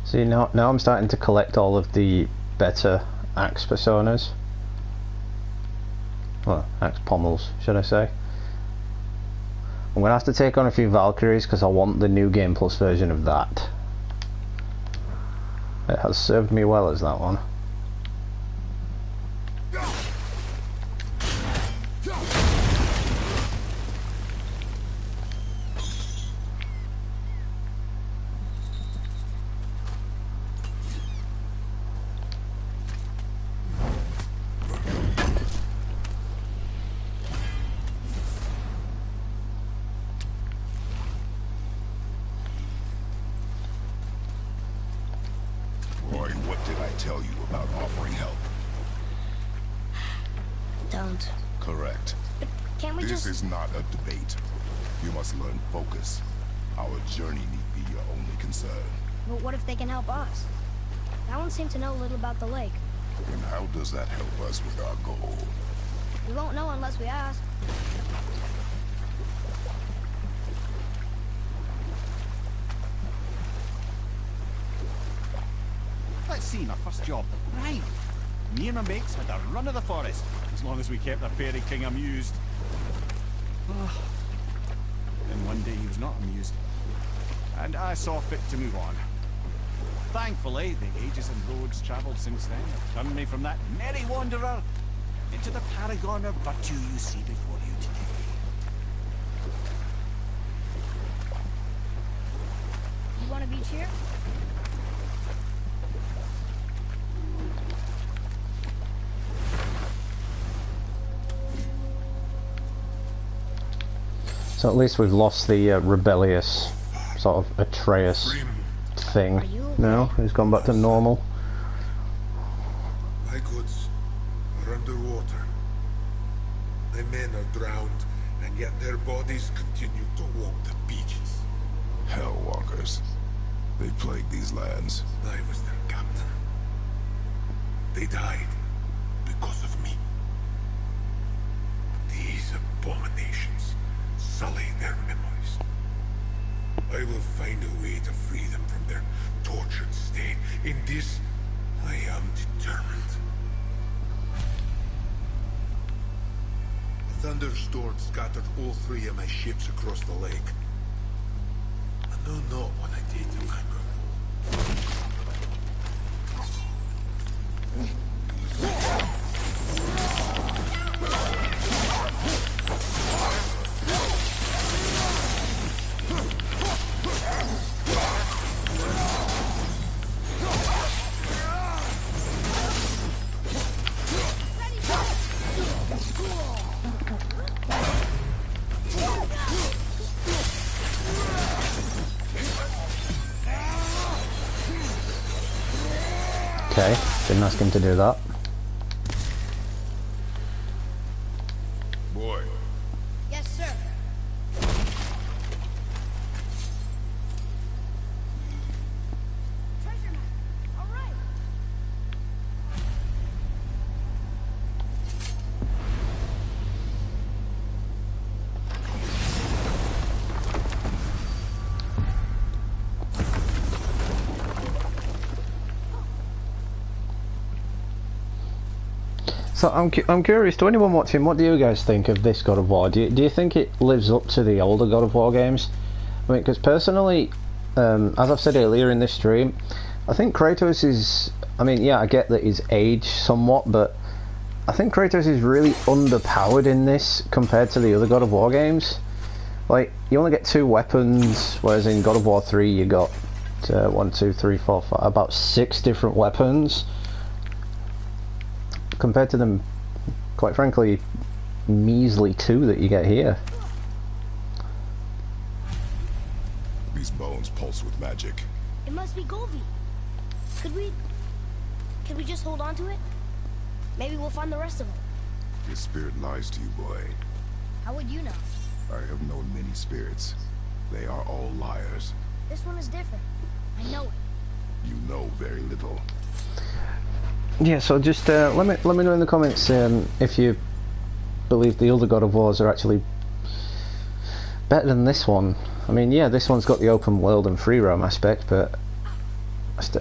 See, now I'm starting to collect all of the better axe personas. Well, axe pommels, should I say. I'm going to have to take on a few Valkyries because I want the new Game Plus version of that. It has served me well as that one. tell you about offering help. Don't. Correct. Can't we This just... is not a debate. You must learn focus. Our journey need be your only concern. But what if they can help us? That one seemed to know a little about the lake. And how does that help us with our goal? We won't know unless we ask. Let's see, my first job. Right. Me and my mates had a run of the forest, as long as we kept the fairy king amused. Then one day he was not amused, and I saw fit to move on. Thankfully, the ages and roads travelled since then have turned me from that merry wanderer into the paragon of virtue you see before you today. You want a beach here? So at least we've lost the rebellious sort of Atreus thing now. He's gone back to normal. My goods are underwater. My men are drowned, and yet their bodies continue to walk the beaches. Hellwalkers. They plague these lands. I was their captain. They died because of me. These abominations sully their memories. I will find a way to free them from their tortured state. In this, I am determined. A thunderstorm scattered all 3 of my ships across the lake. I know not what I did to my people. Okay, didn't ask him to do that. Boy, Yes, sir. Treasure map. All right. So I'm curious, to anyone watching, what do you guys think of this God of War? Do you think it lives up to the older God of War games? I mean, because personally, as I've said earlier in this stream, I think Kratos is, I mean, yeah, I get that he's aged somewhat, but I think Kratos is really underpowered in this compared to the other God of War games. Like, you only get 2 weapons, whereas in God of War 3 you got 1, 2, 3, 4, 5, about 6 different weapons. Compared to them, quite frankly, measly 2 that you get here. these bones pulse with magic. It must be Golvi. Could we just hold on to it? Maybe we'll find the rest of them. Your spirit lies to you, boy. How would you know? I have known many spirits. They are all liars. This one is different. I know it. You know very little. Yeah, so just let me know in the comments if you believe the other God of Wars are actually better than this one. I mean, yeah, this one's got the open world and free roam aspect, but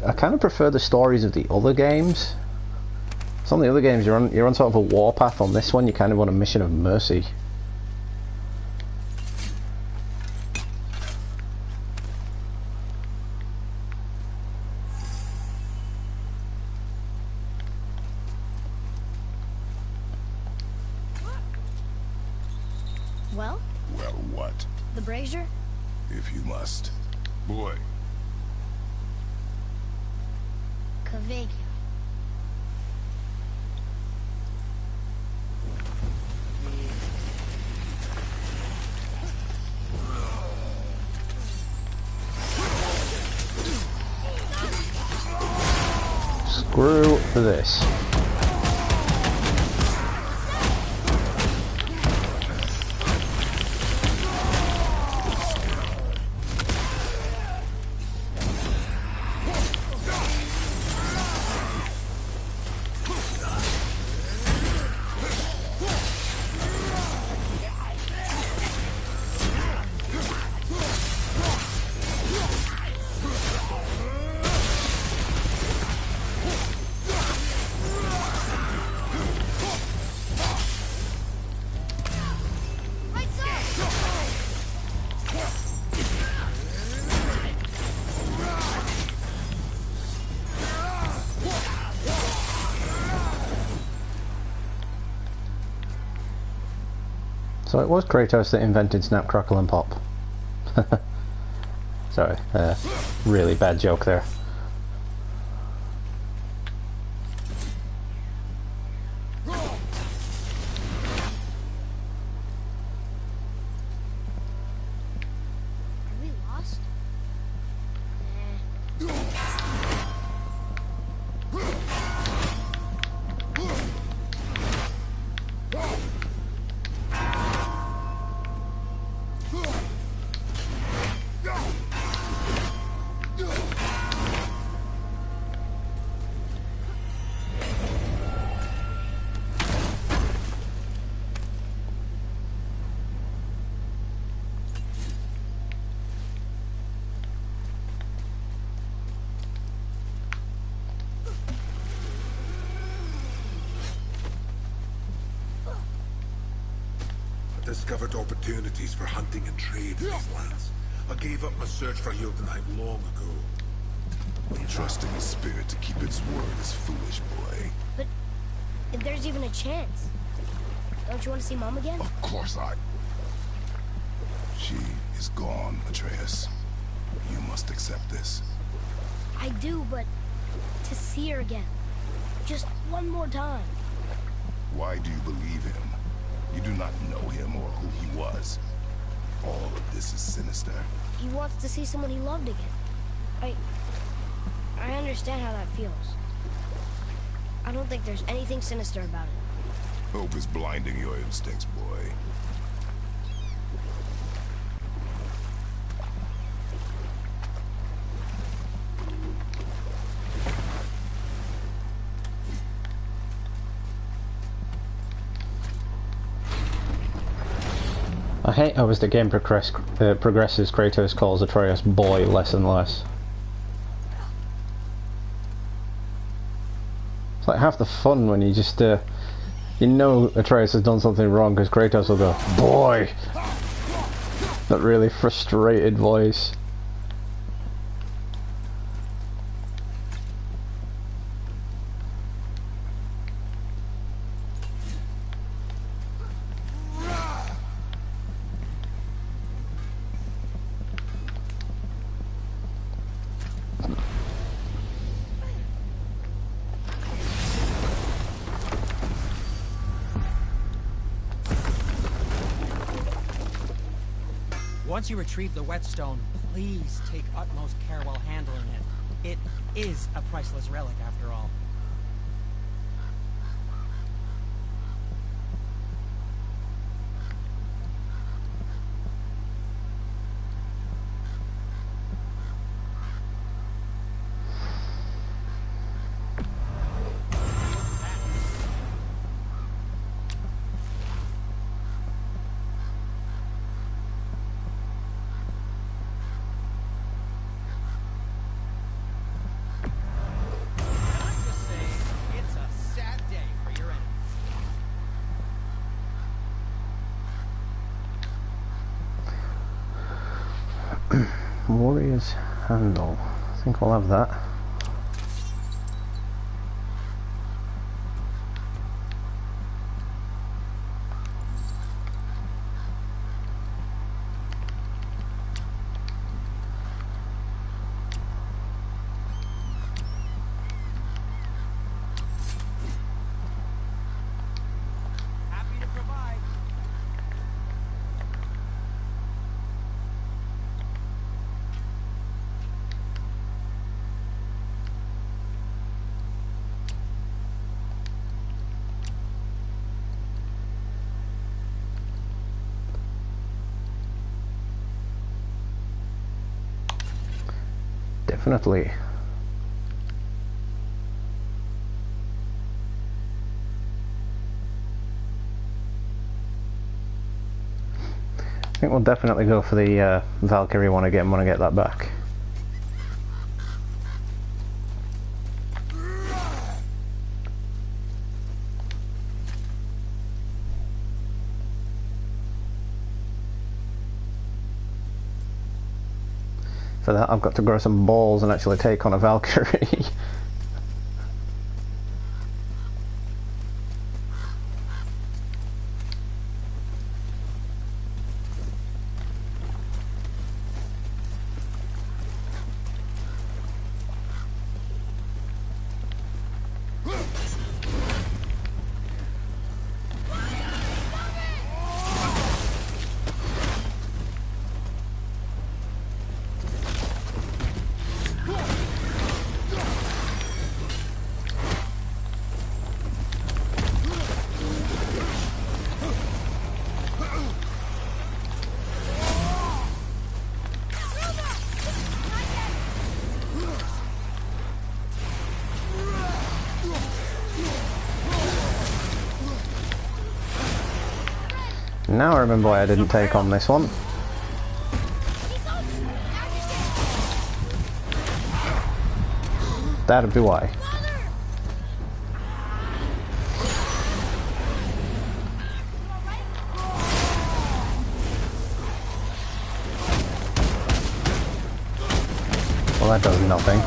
I kind of prefer the stories of the other games. So on the other games, you're on sort of a warpath. On this one, you're kind of on a mission of mercy. Well, Well, what? the brazier? If you must. Boy, Kveikja. Screw this. So it was Kratos that invented Snap, Crackle and Pop. Sorry, really bad joke there. Are we lost? I discovered opportunities for hunting and trade in these lands. I gave up my search for Jotunheim long ago. Trusting the spirit to keep its word is foolish, boy. But if there's even a chance, don't you want to see Mom again? Of course I... She is gone, Atreus. You must accept this. I do, but to see her again, just one more time. Why do you believe him? You do not know him or who he was. All of this is sinister. He wants to see someone he loved again. I understand how that feels. I don't think there's anything sinister about it. Hope is blinding your instincts, boy. I hate how as the game progresses, Kratos calls Atreus boy less and less. It's like half the fun when you just, you know Atreus has done something wrong because Kratos will go, boy! That really frustrated voice. Once you retrieve the whetstone, please take utmost care while handling it. It is a priceless relic, after all. Warrior's Handle. I think I'll have that. Happy to provide. definitely. I think we'll definitely go for the Valkyrie one again when I get that back. For that I've got to grow some balls and actually take on a Valkyrie. Now I remember why I didn't take on this one. That'd be why. Well, that does nothing.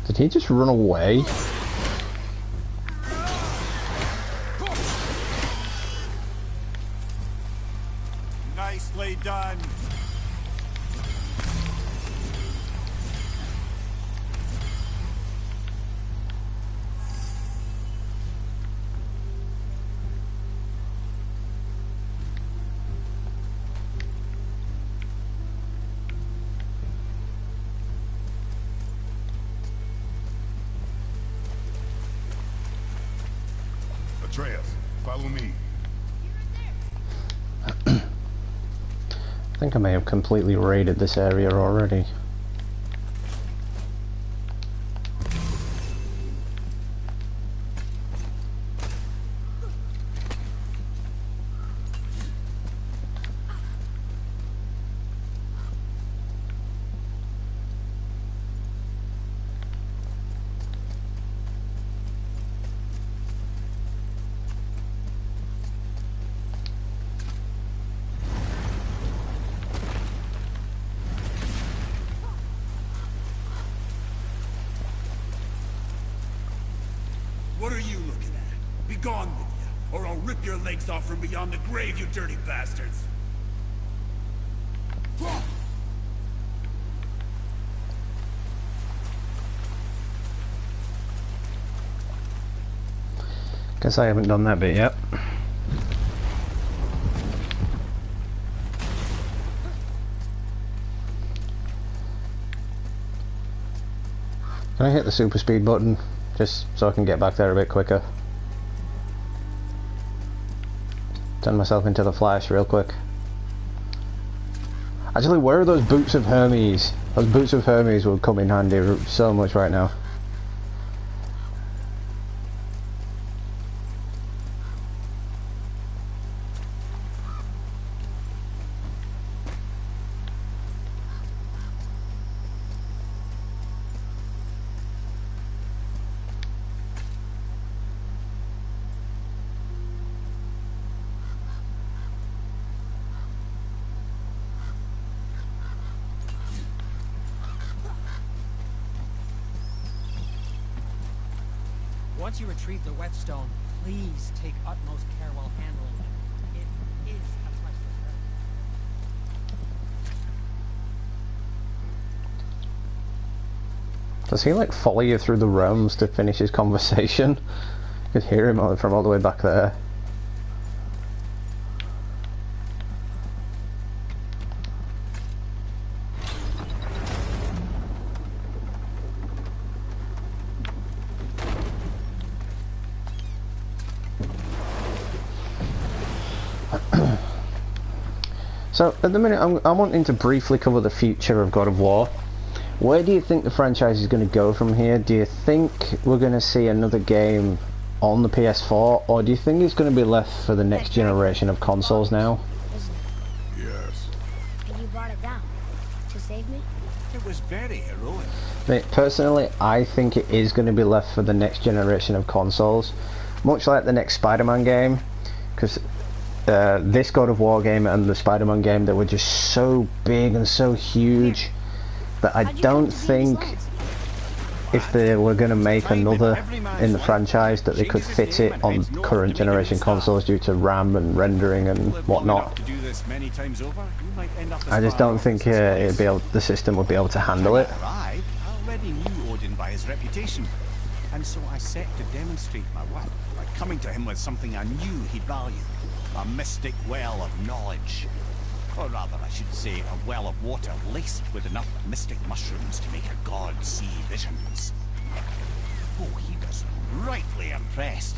Did he just run away? Nicely done. Atreus, follow me. I think I may have completely raided this area already. What are you looking at? Be gone with you, or I'll rip your legs off from beyond the grave, you dirty bastards! Guess I haven't done that bit yet. Can I hit the super speed button? Just so I can get back there a bit quicker. Turn myself into the Flash real quick. Actually, where are those boots of Hermes? Those boots of Hermes will come in handy so much right now. Once you retrieve the whetstone, please take utmost care while handling it. It is a priceless relic. Does he like follow you through the realms to finish his conversation? You could hear him from all the way back there. So at the minute I'm wanting to briefly cover the future of God of War. Where do you think the franchise is going to go from here? Do you think we're going to see another game on the PS4, or do you think it's going to be left for the next generation of consoles now? Yes. And you brought it down to save me? It was very heroic. Mate, personally, I think it is going to be left for the next generation of consoles, much like the next Spider-Man game, because this God of War game and the Spider-Man game, they were just so big and so huge that I don't think if they were going to make another in the franchise that they could fit it on current generation consoles due to RAM and rendering and whatnot. I just don't think it'd be able, the system would be able to handle it. I already knew Odin by his reputation, and so I set to demonstrate my worth by coming to him with something I knew he'd value. A mystic well of knowledge. Or rather, I should say, a well of water laced with enough mystic mushrooms to make a god see visions. Oh, he was rightly impressed.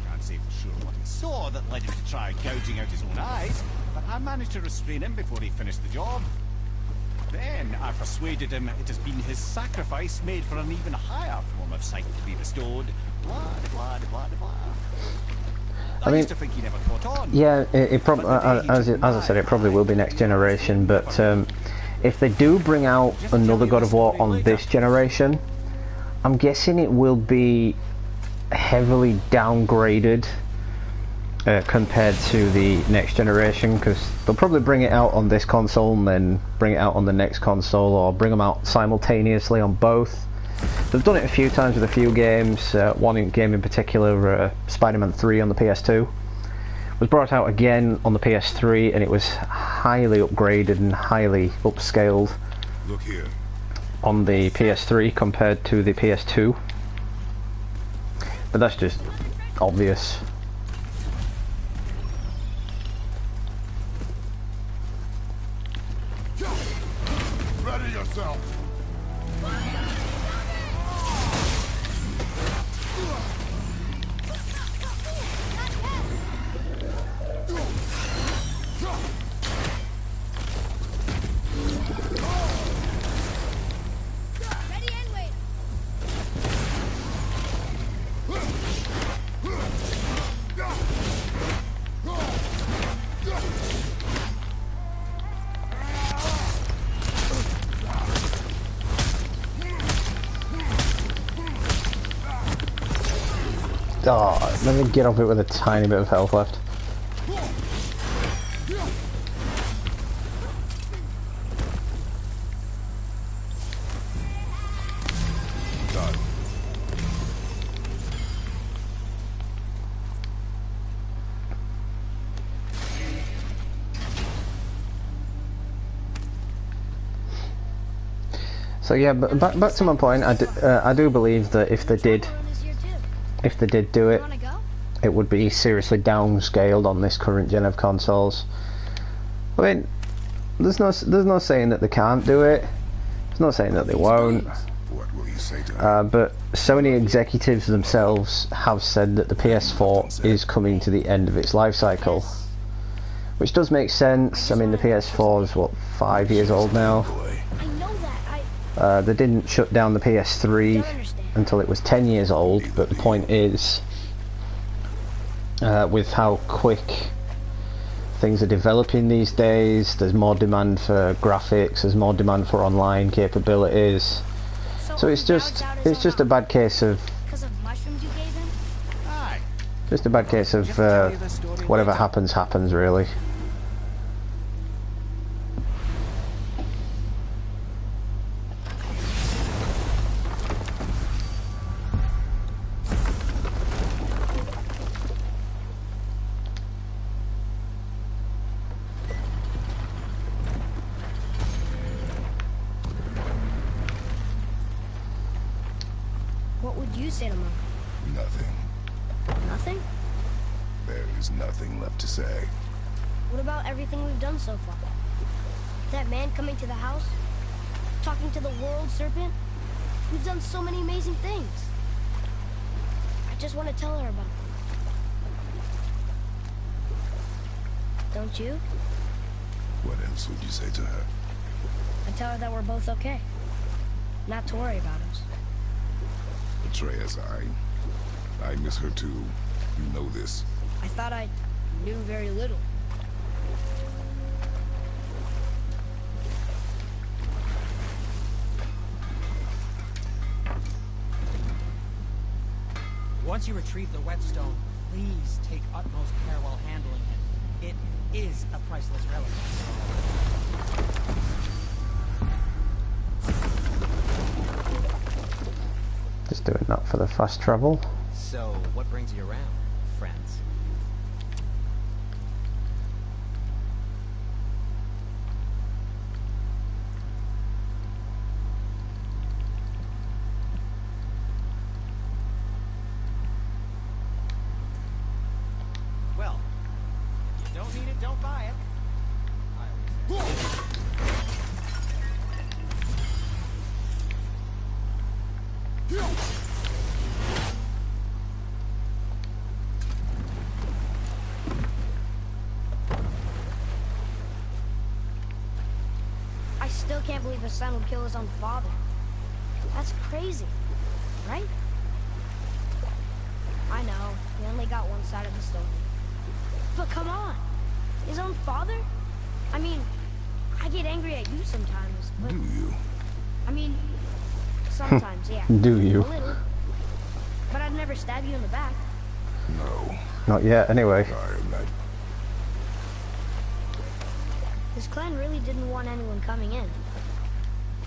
Can't say for sure what he saw that led him to try gouging out his own eyes, but I managed to restrain him before he finished the job. Then I persuaded him it has been his sacrifice made for an even higher form of sight to be bestowed. Blah, blah, blah, blah. I mean, used to think he never caught on. yeah, it probably, as I said, it probably will be next generation, but if they do bring out another God of War on this generation, I'm guessing it will be heavily downgraded compared to the next generation, because they'll probably bring it out on this console and then bring it out on the next console, or bring them out simultaneously on both. They've done it a few times with a few games. One game in particular, Spider-Man 3 on the PS2, was brought out again on the PS3, and it was highly upgraded and highly upscaled Look here. on the PS3 compared to the PS2. But that's just obvious. Ready yourself. Ready and wait. Oh, let me get off it with a tiny bit of health left. So yeah, but back to my point, I do believe that if they did do it, Wanna go? it would be seriously downscaled on this current gen of consoles. I mean, there's no saying that they can't do it. There's no saying that they won't. What will you say to him? But Sony executives themselves have said that the PS4 is coming to the end of its life cycle, which does make sense. I mean, the PS4 is what, 5 years old now. I know that. They didn't shut down the PS3 until it was 10 years old, but the point is, with how quick things are developing these days, there's more demand for graphics, there's more demand for online capabilities. So it's just a bad case of Mushrooms you gave him? Aye. just a bad case of whatever happens, really. What would you say to Mom? Nothing. Nothing? There is nothing left to say. What about everything we've done so far? That man coming to the house? Talking to the world serpent? We've done so many amazing things. I just want to tell her about them. Don't you? What else would you say to her? I tell her that we're both okay. Not to worry about us. Atreus, I miss her too. You know this. I thought I knew very little. Once you retrieve the whetstone, please take utmost care while handling it. It is a priceless relic. Just doing that for the fast travel. So, what brings you around, friends? Well, you don't need it, don't buy it. I always say. I still can't believe his son would kill his own father. That's crazy, right? I know, we only got one side of the story. But come on, his own father? I mean, I get angry at you sometimes, but... Do you? I mean, sometimes, yeah. Do you? A little. But I'd never stab you in the back. No. Not yet, anyway. I am not. This clan really didn't want anyone coming in.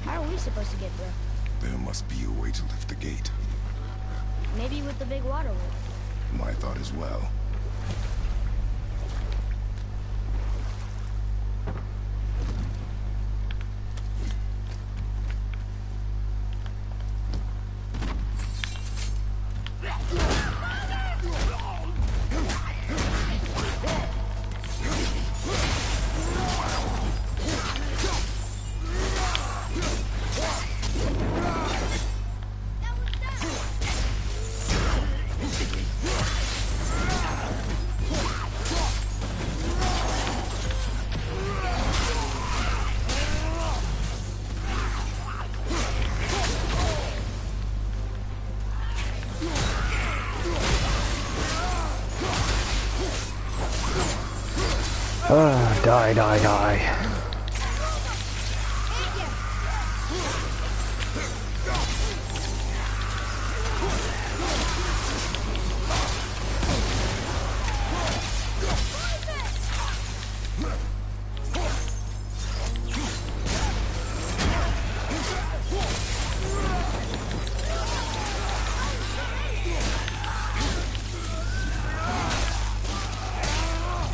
How are we supposed to get through? There must be a way to lift the gate. Maybe with the big water wheel. My thought as well. Die.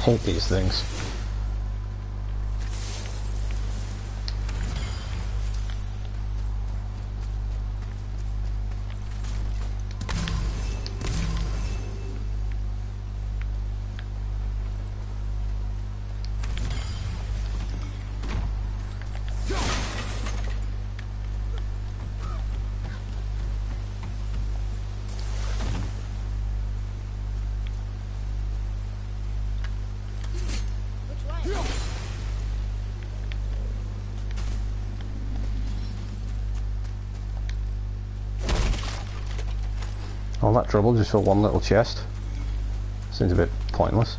Hate these things. All that trouble just for one little chest. Seems a bit pointless.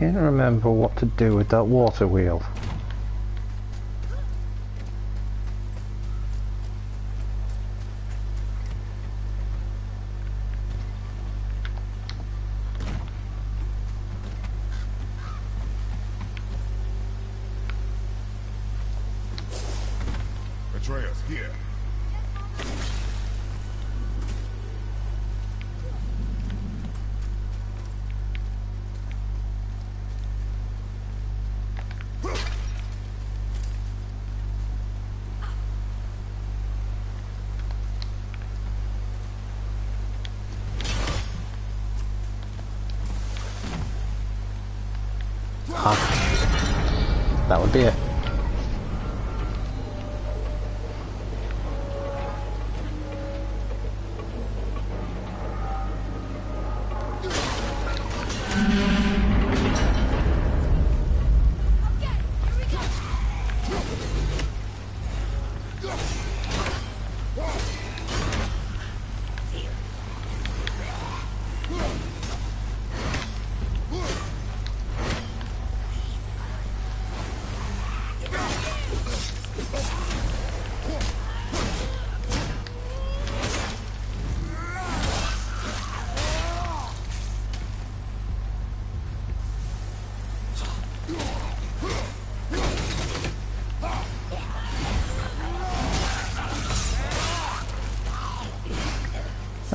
can't remember what to do with that water wheel. Atreus, here. That would be it.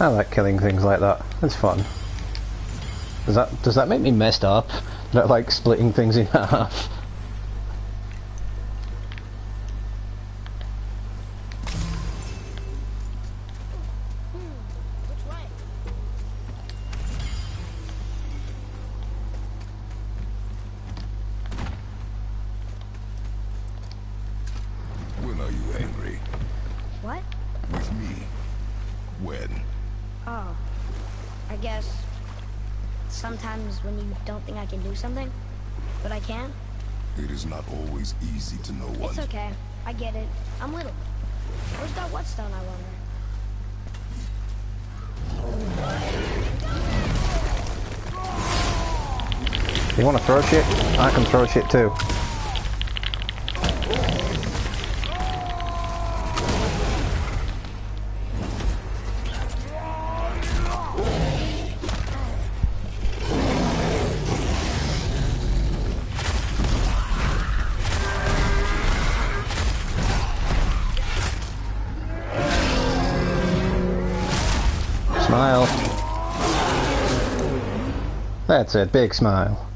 I like killing things like that. It's fun. Does that make me messed up? That like splitting things in half. Which way? When are you angry? What? With me. When? Oh. I guess sometimes when you don't think I can do something, but I can. It is not always easy to know what. It's okay. I get it. I'm little. Where's that whetstone, I wonder? You want to throw shit? I can throw shit too. Smile. That's it, big smile.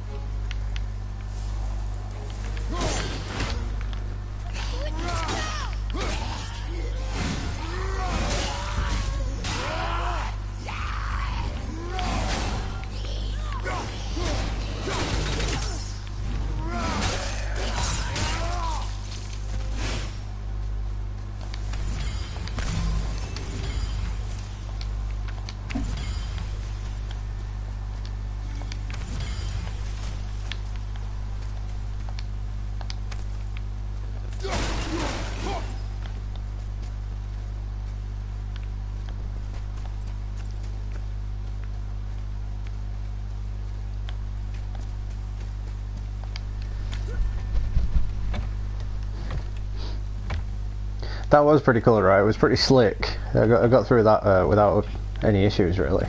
That was pretty cool, right? It was pretty slick. I got through that without any issues, really.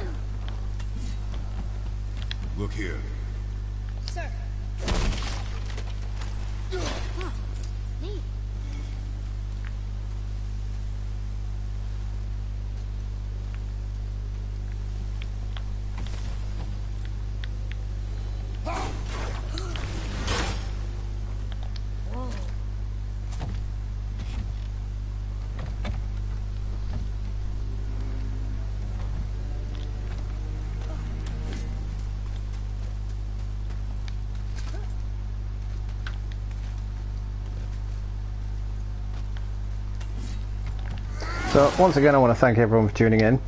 Look here. Sir. Huh. Neat. Whoa. So once again I want to thank everyone for tuning in,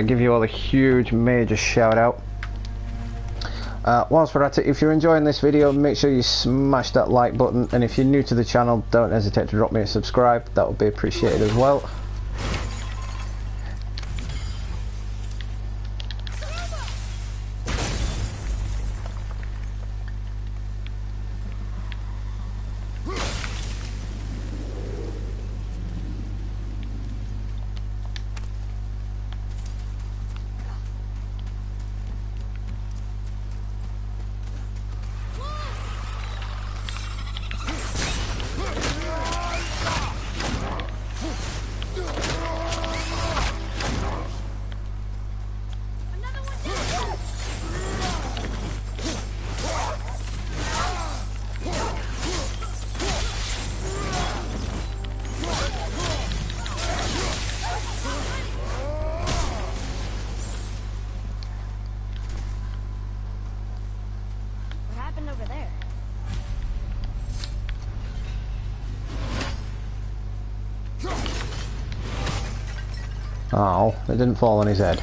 give you all a huge major shout out. Whilst we're at it, if you're enjoying this video, make sure you smash that like button, and if you're new to the channel, don't hesitate to drop me a subscribe, that would be appreciated as well. Oh, it didn't fall on his head.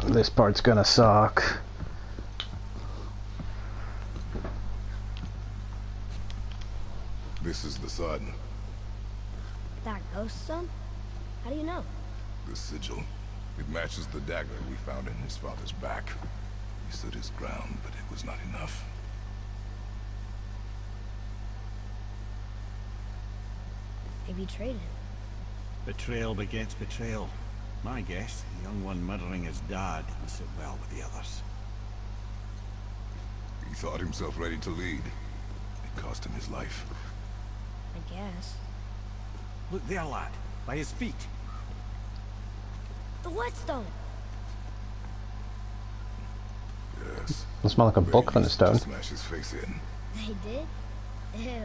This part's gonna suck. This is the sun. That ghost son? How do you know? The sigil. It matches the dagger we found in his father's back. He stood his ground, but it was not enough. They betrayed him. Betrayal begets betrayal. My guess, the young one murdering his dad didn't sit well with the others. He thought himself ready to lead. It cost him his life. I guess. Look there, lad. By his feet. The whetstone! Yes. It smells like a book on the stone. Smash his face in. They did? Ew.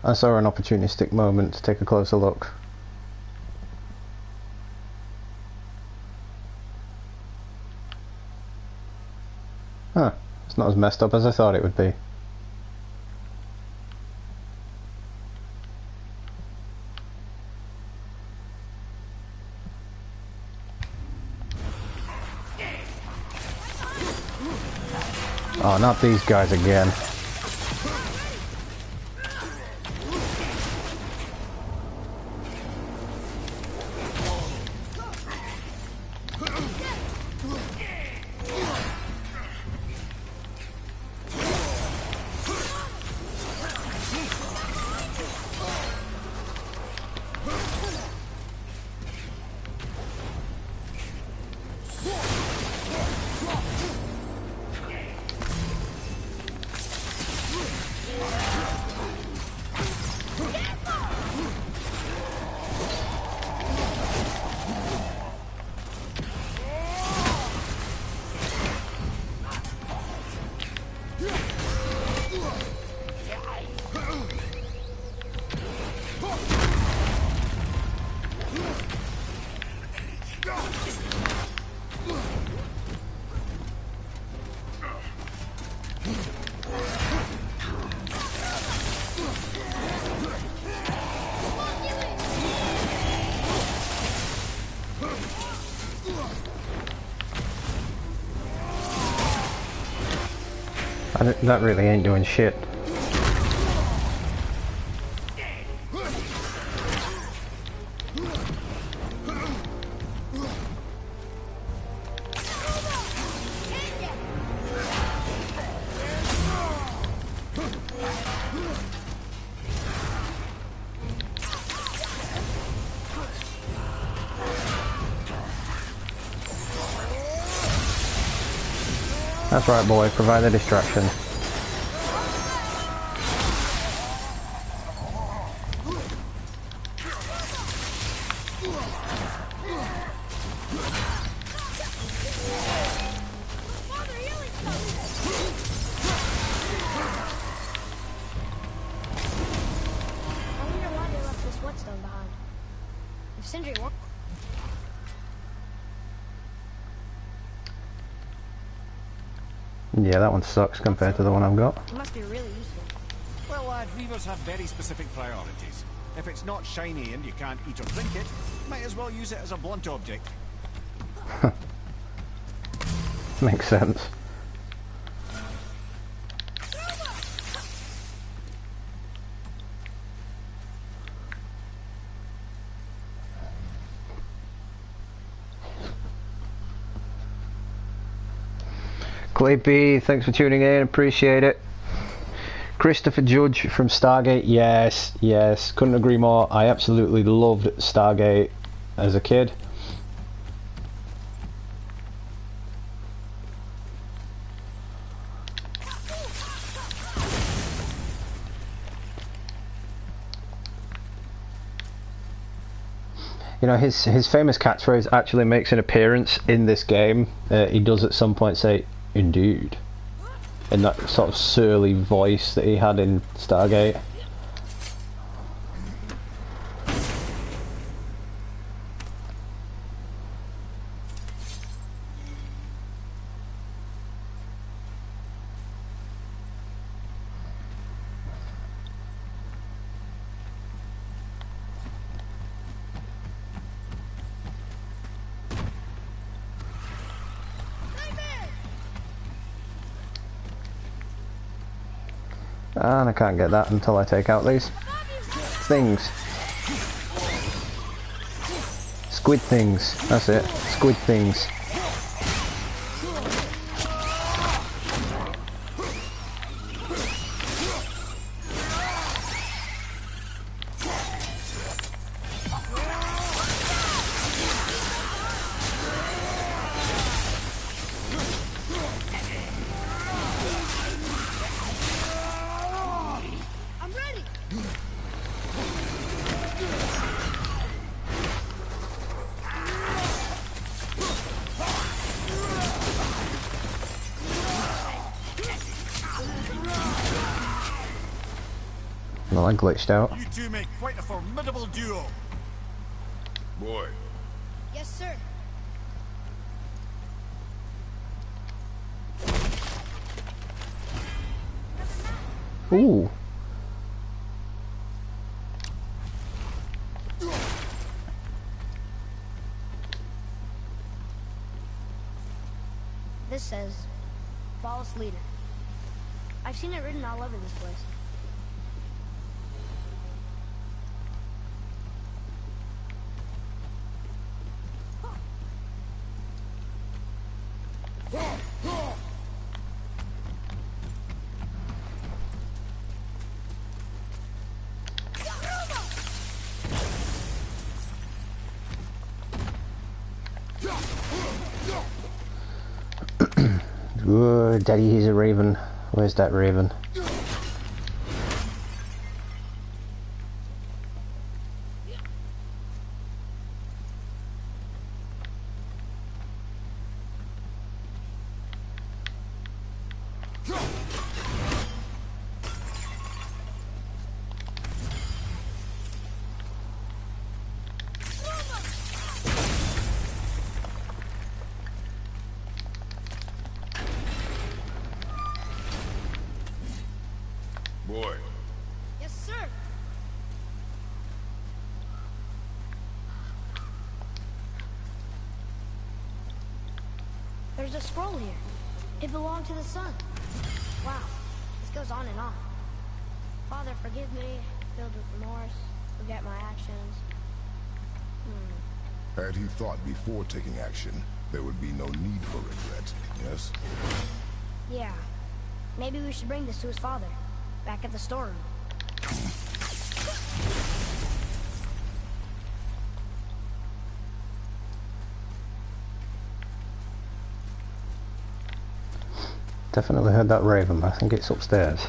I saw an opportunistic moment to take a closer look. Huh, it's not as messed up as I thought it would be. Oh, not these guys again. That really ain't doing shit. That's right, boy, provide the distraction. Yeah, that one sucks compared to the one I've got. It must be really useful. Well, lad, reavers have very specific priorities. If it's not shiny and you can't eat or drink it, might as well use it as a blunt object. Makes sense. Clay B, thanks for tuning in, appreciate it. Christopher Judge from Stargate, yes, couldn't agree more. I absolutely loved Stargate as a kid. You know, his famous catchphrase actually makes an appearance in this game. He does at some point say, "Indeed," in that sort of surly voice that he had in Stargate. And I can't get that until I take out these things. Squid things, that's it. Squid things. Well, I glitched out. You two make quite a formidable duo. Boy. Yes, sir. Ooh. This says, Flawless Leader. I've seen it written all over this place. Daddy, he's a raven. Where's that raven? Boy. Yes, sir. There's a scroll here. It belonged to the sun. Wow. This goes on and on. Father, forgive me, filled with remorse, forget my actions. Had he thought before taking action, there would be no need for regret, yes? Yeah. Maybe we should bring this to his father. Back at the storeroom. Definitely heard that raven, but I think it's upstairs.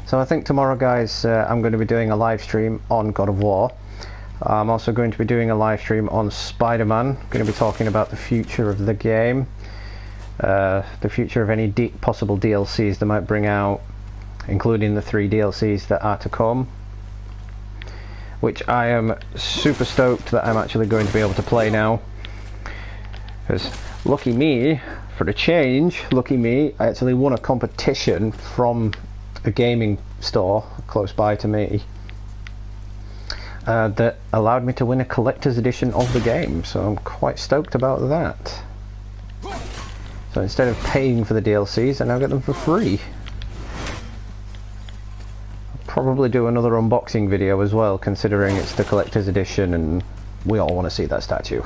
So I think tomorrow, guys, I'm going to be doing a live stream on God of War. I'm also going to be doing a live stream on Spider-Man. I'm going to be talking about the future of the game, the future of any possible DLCs they might bring out, including the 3 DLCs that are to come. which I am super stoked that I'm actually going to be able to play now. Because lucky me, for a change, lucky me, I actually won a competition from a gaming store close by to me that allowed me to win a collector's edition of the game, so I'm quite stoked about that. So instead of paying for the DLCs, I now get them for free. I'll probably do another unboxing video as well, considering it's the collector's edition and we all want to see that statue.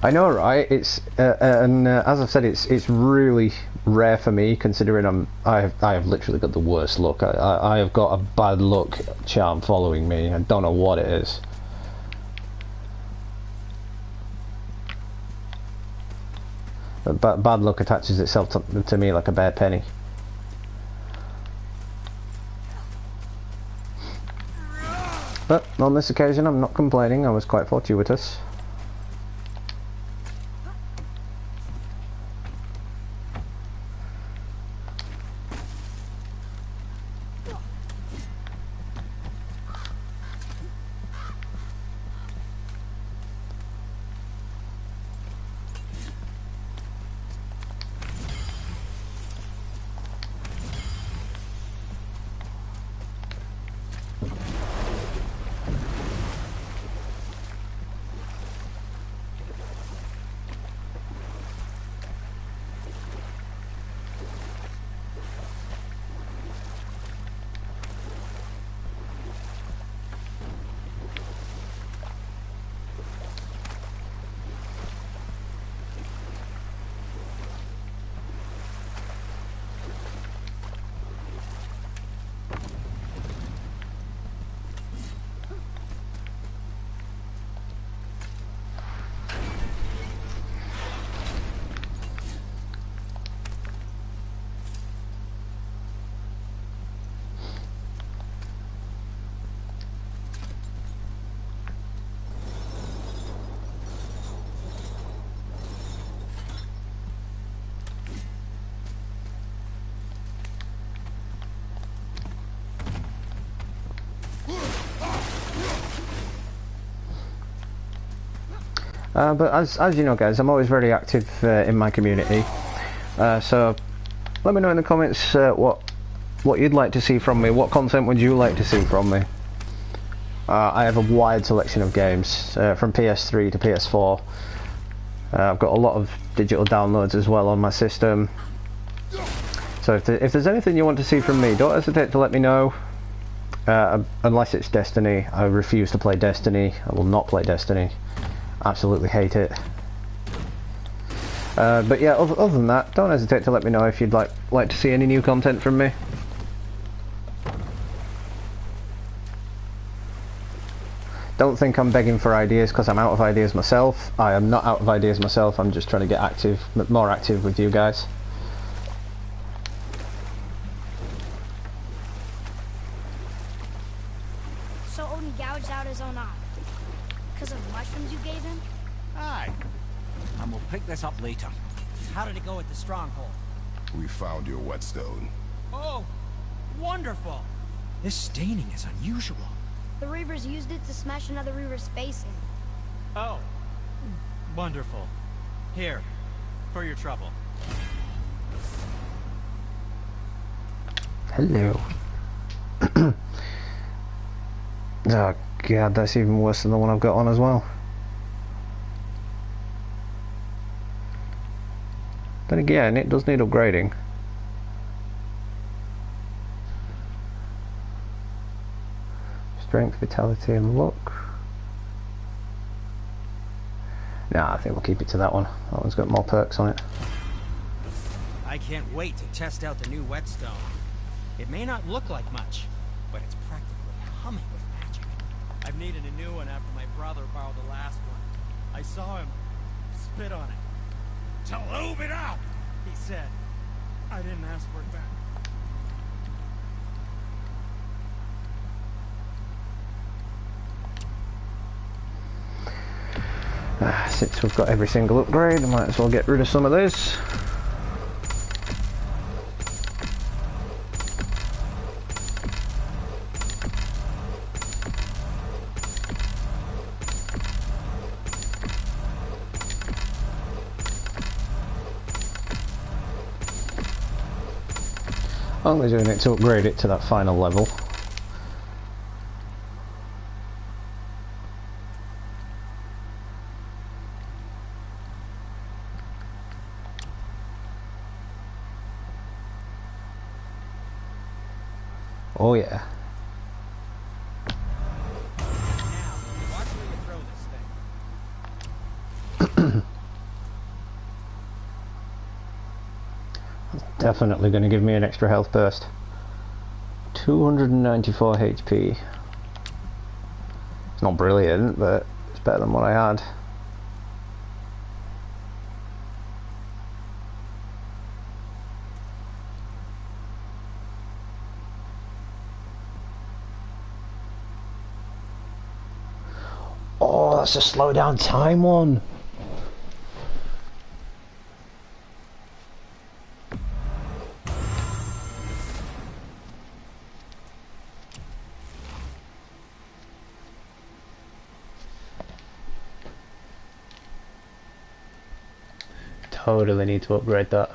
I know, right? It's as I've said, it's really rare for me, considering I have literally got the worst luck. I have got a bad luck charm following me. I don't know what it is. But bad luck attaches itself to me like a bad penny. But on this occasion, I'm not complaining. I was quite fortuitous. But as you know, guys, I'm always very active in my community, so let me know in the comments what you'd like to see from me. What content would you like to see from me? I have a wide selection of games, from PS3 to PS4. I've got a lot of digital downloads as well on my system, so if there's anything you want to see from me, don't hesitate to let me know. Unless it's Destiny, I refuse to play Destiny. I will not play Destiny. Absolutely hate it. But yeah, other than that, don't hesitate to let me know if you'd like to see any new content from me. Don't think I'm begging for ideas because I'm out of ideas myself. I am not out of ideas myself. I'm just trying to get more active with you guys. So Odin gouged out his own eye because of mushrooms you gave him? Aye. And we'll pick this up later. How did it go at the stronghold? We found your whetstone. Oh, wonderful! This staining is unusual. The Reavers used it to smash another Reaver's face in. Oh, wonderful. Here, for your trouble. Hello. Oh god, that's even worse than the one I've got on as well. Then again, it does need upgrading. Strength, vitality and luck. Nah, I think we'll keep it to that one. That one's got more perks on it. I can't wait to test out the new whetstone. It may not look like much, but it's practically humming with magic. I've needed a new one after my brother borrowed the last one. I saw him spit on it. To lube it out! He said, I didn't ask for it back. Since we've got every single upgrade, I might as well get rid of some of this. Only doing it to upgrade it to that final level. Oh yeah. Now, watch where you throw this thing. Definitely going to give me an extra health burst. 294 HP. It's not brilliant, but it's better than what I had. Oh, that's a slow down time one. Totally need to upgrade that.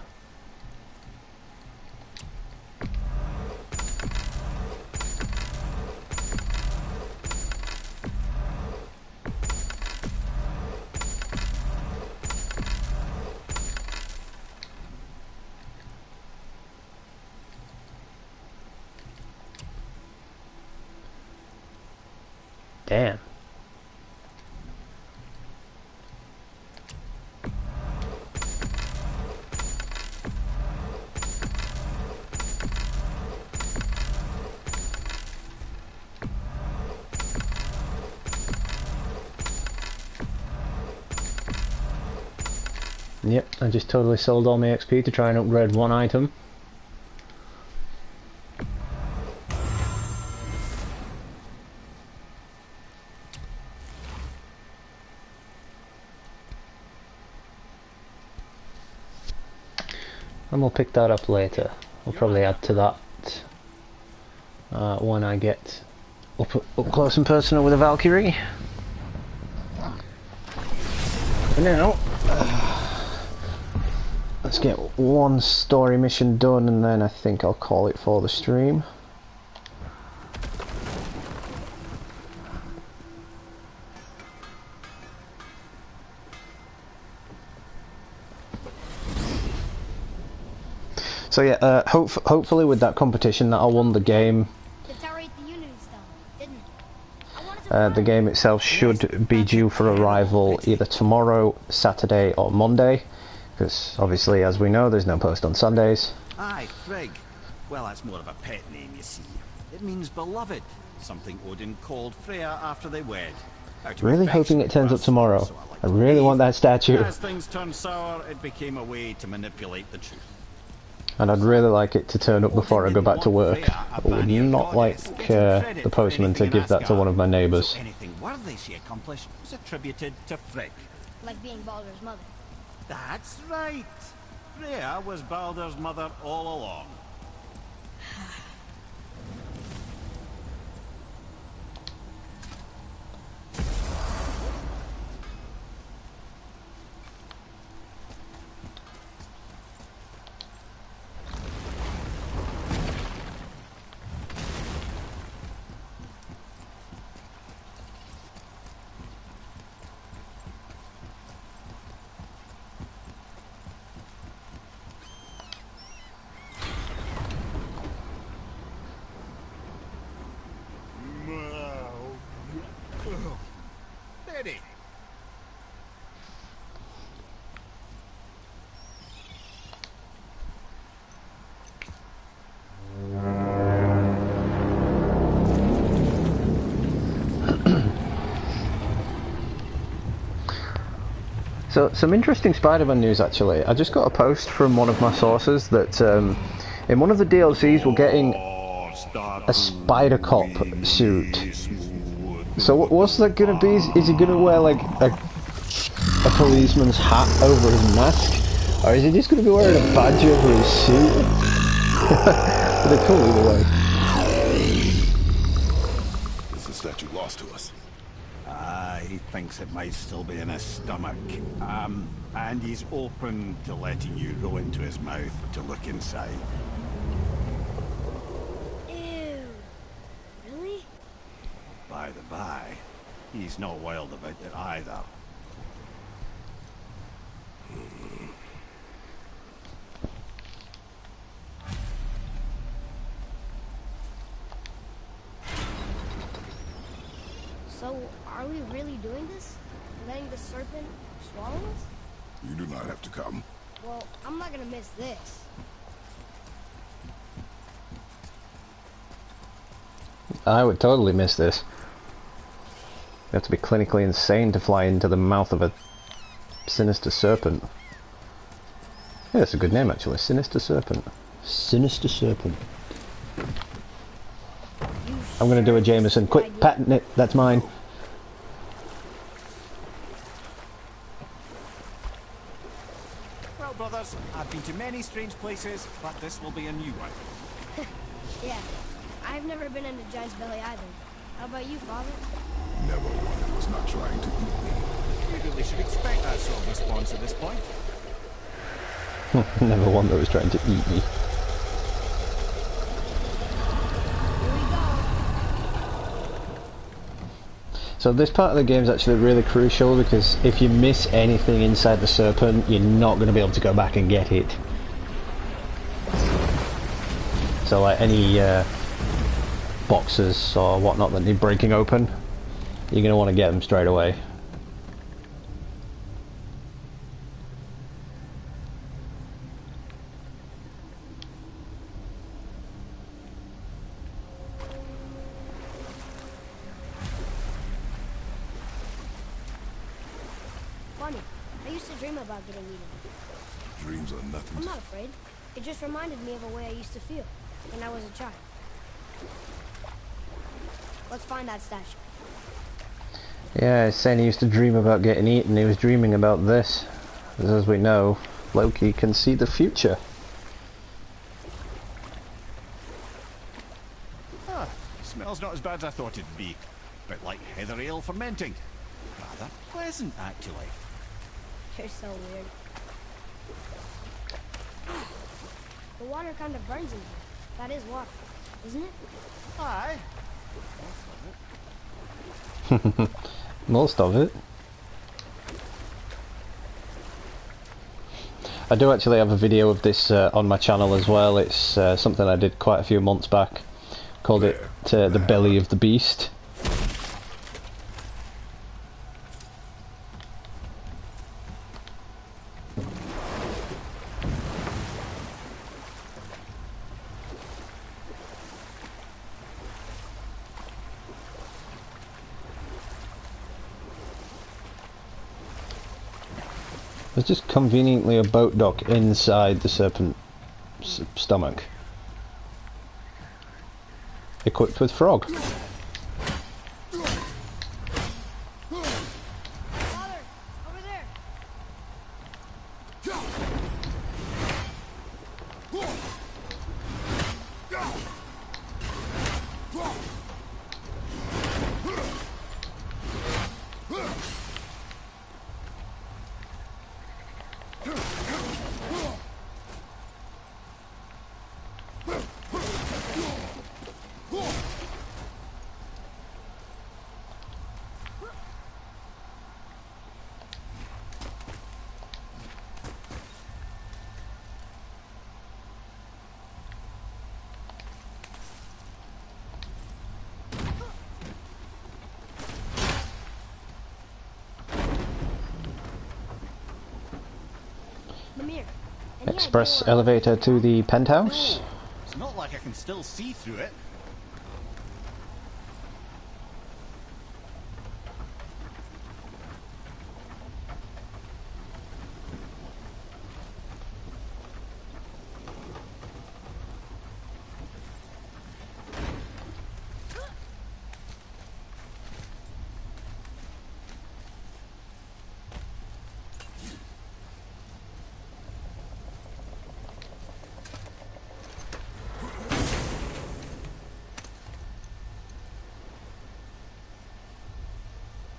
Damn. Yep, I just totally sold all my XP to try and upgrade one item. And we'll pick that up later. We'll probably add to that when I get up close and personal with a Valkyrie. For now, let's get one story mission done and then I think I'll call it for the stream. So yeah, hopefully with that competition that I won the game. The game itself should be due for arrival either tomorrow, Saturday or Monday, because obviously, as we know, there's no post on Sundays. Aye, Frigg. Well, that's more of a pet name, you see. It means beloved, something Odin called Freya after they wed. Really hoping it turns up tomorrow. I really want that statue. As things turned sour, it became a way to manipulate the truth. And I'd really like it to turn up before I go back to work. I would not like the postman to give that to one of my neighbours. Anything worthy she accomplished was attributed to Frigg. Like being Baldur's mother. That's right. Freya was Baldur's mother all along. Steady. So, some interesting Spider-Man news actually. I just got a post from one of my sources that in one of the DLCs we're getting a Spider-Cop suit. So what's that gonna be? Is he gonna wear like policeman's hat over his mask? Or is he just going to be wearing a badge over his suit? But they're cool either way. Is the statue lost to us? He thinks it might still be in his stomach. And he's open to letting you go into his mouth to look inside. Ew. Really? By the by, he's not wild about it either. So, are we really doing this? Letting the serpent swallow us? You do not have to come. Well, I'm not gonna miss this. I would totally miss this. You have to be clinically insane to fly into the mouth of a sinister serpent. Yeah, that's a good name actually. Sinister Serpent. Sinister Serpent. I'm gonna do a Jameson. Quick, patent it. That's mine. Well, brothers, I've been to many strange places, but this will be a new one. Yeah, I've never been into Giant's Belly either. How about you, Father? Never one who was not trying to eat me. You really should expect that sort of response at this point. Never one that was trying to eat me. Here we go. So this part of the game is actually really crucial because if you miss anything inside the serpent, you're not going to be able to go back and get it. So like any boxes or whatnot that need breaking open, you're going to want to get them straight away. Funny, I used to dream about getting eaten. Dreams are nothing. I'm not afraid. It just reminded me of a way I used to feel when I was a child. Let's find that statue. Yeah, he's saying he used to dream about getting eaten. He was dreaming about this. As we know, Loki can see the future. Smells not as bad as I thought it'd be. Bit like heather ale fermenting. Rather pleasant, actually. You're so weird. The water kind of burns in here. That is water, isn't it? Aye. Most of it. I do actually have a video of this on my channel as well. It's something I did quite a few months back. Called it The Belly of the Beast. There's just conveniently a boat dock inside the serpent's stomach, equipped with frog. Father, over there. Mimir, any Express idea where- elevator to the penthouse. It's not like I can still see through it.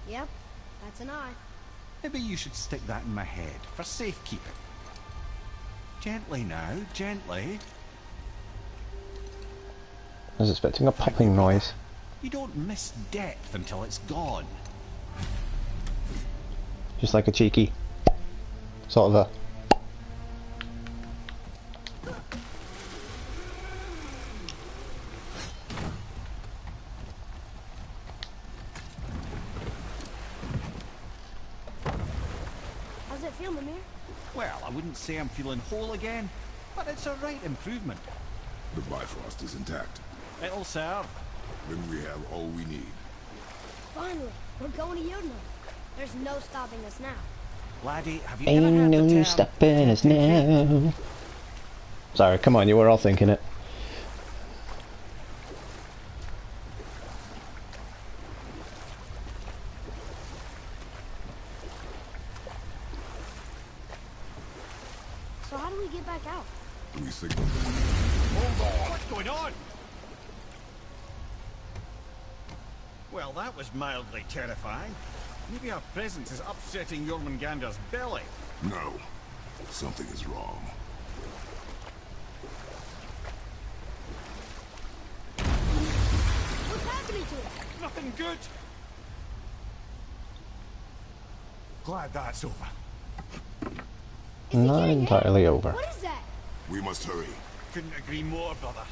Yep, that's an eye. Maybe you should stick that in my head for safekeeping. Gently now, gently. I was expecting a popping noise. You don't miss depth until it's gone. Just like a cheeky sort of a... How's it feel, Mimir? Well, I wouldn't say I'm feeling whole again, but it's a right improvement. The Bifrost is intact. It'll serve. Then we have all we need. Finally, we're going to Yudno. There's no stopping us now. Laddie, have you ever heard Ain't the no term stopping us now. Sorry, come on, you were all thinking it. So how do we get back out? We signal. Hold on! What's going on? Well, that was mildly terrifying. Maybe our presence is upsetting Jormungandr's belly. No. Something is wrong. What's happening to it? Nothing good. Glad that's over. Not entirely over. What is that? We must hurry. Couldn't agree more, brother.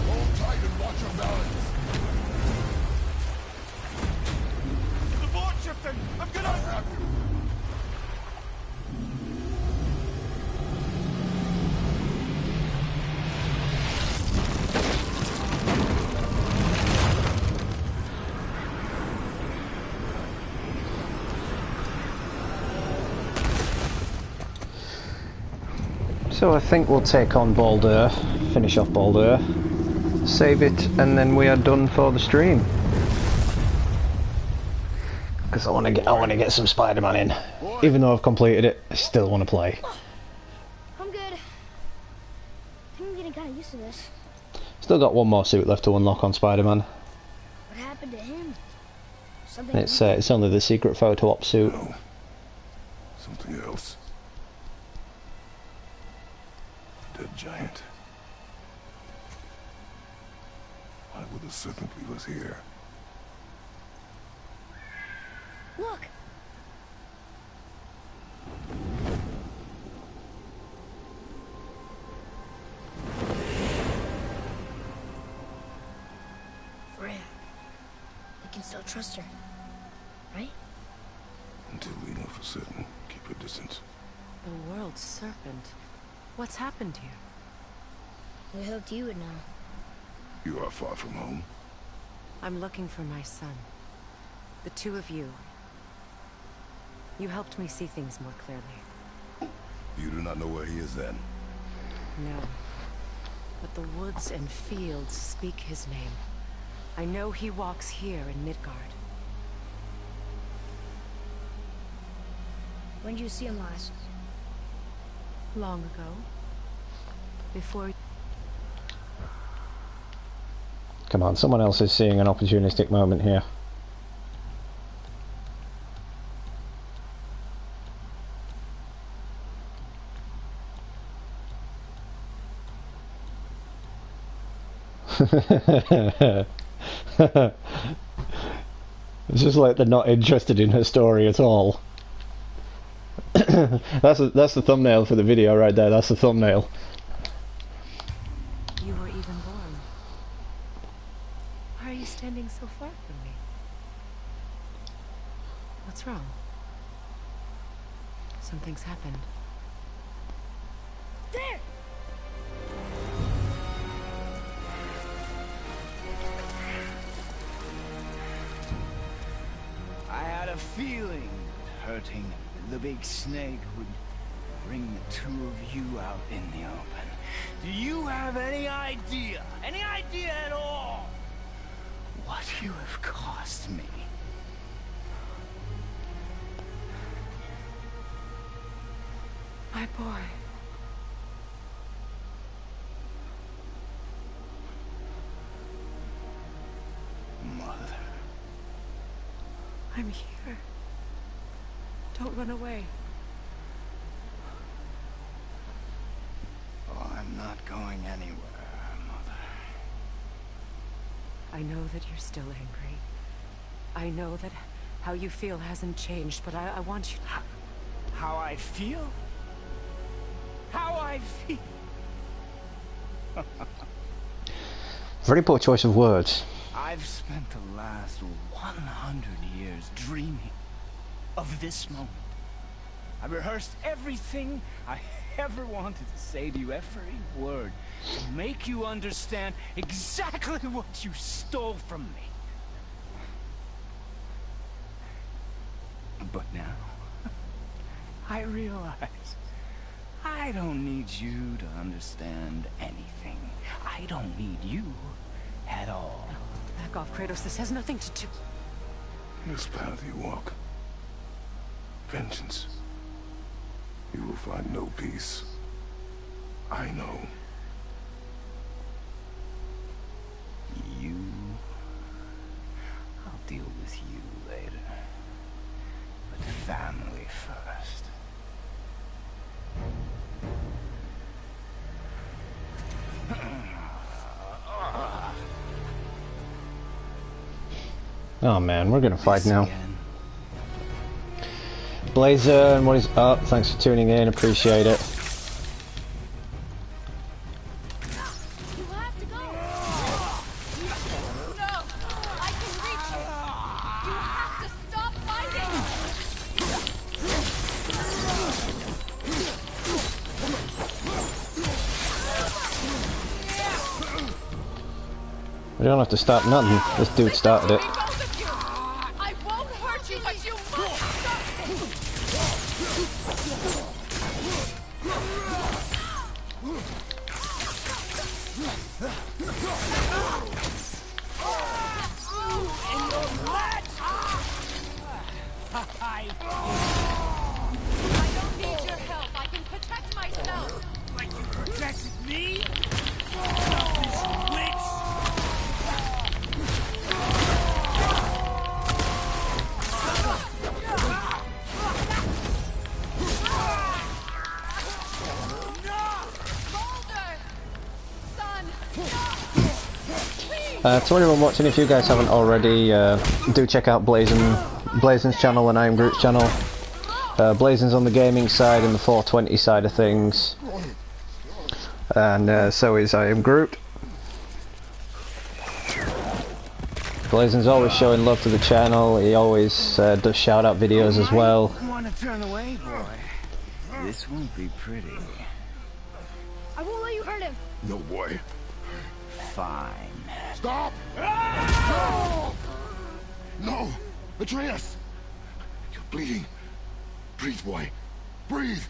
Hold tight and watch your balance. The board shifting! I'm gonna have you! So I think we'll take on Baldur, finish off Baldur, save it, and then we are done for the stream. Because I want to get some Spider-Man in. Even though I've completed it, I still want to play. I'm good. I think I'm getting kind of used to this. Still got one more suit left to unlock on Spider-Man. What happened to him? Something. It's only the secret photo op suit. No. Something else. Dead giant. Why would the serpent leave us here? Look. Freya. We can still trust her, right? Until we know for certain, keep your distance. The world's serpent. What's happened here? We hoped you would know. You are far from home. I'm looking for my son. The two of you. You helped me see things more clearly. You do not know where he is then? No. But the woods and fields speak his name. I know he walks here in Midgard. When did you see him last? Long ago. Before... Come on, someone else is seeing an opportunistic moment here. It's just like they're not interested in her story at all. That's the thumbnail for the video right there. That's the thumbnail. You were even born. Why are you standing so far from me? What's wrong? Something's happened. There! I had a feeling that hurting the big snake would bring the two of you out in the open. Do you have any idea at all, what you have cost me? I boy. Mother. I'm here. Don't run away. Oh, I'm not going anywhere, Mother. I know that you're still angry. I know that how you feel hasn't changed, but I want you to... How I feel? How I feel? Very poor choice of words. I've spent the last 100 years dreaming of this moment. I rehearsed everything I ever wanted to say to you, every word, to make you understand exactly what you stole from me. But now, I realize I don't need you to understand anything. I don't need you at all. Back off, Kratos. This has nothing to do... This path you walk, vengeance, you will find no peace. I know. You... I'll deal with you later. But family first. Oh man, we're gonna fight now. Blazer, and what is up? Thanks for tuning in, appreciate it. You have to go. No, I can reach you. You have to stop fighting. We don't have to start nothing. This dude started it. I won't hurt you, but you must stop I don't need your help. I can protect myself. Like you protected me? Selfish witch! To anyone watching, if you guys haven't already, do check out Blazen's channel and I Am Groot's channel. Blazen's on the gaming side and the 420 side of things, and so is I Am Groot. Blazen's always showing love to the channel. He always does shout out videos as well. You want to turn away, boy? This won't be pretty. I won't let you hurt him. No, boy. Fine. Stop! No! No! Atreus! You're bleeding. Breathe, boy. Breathe!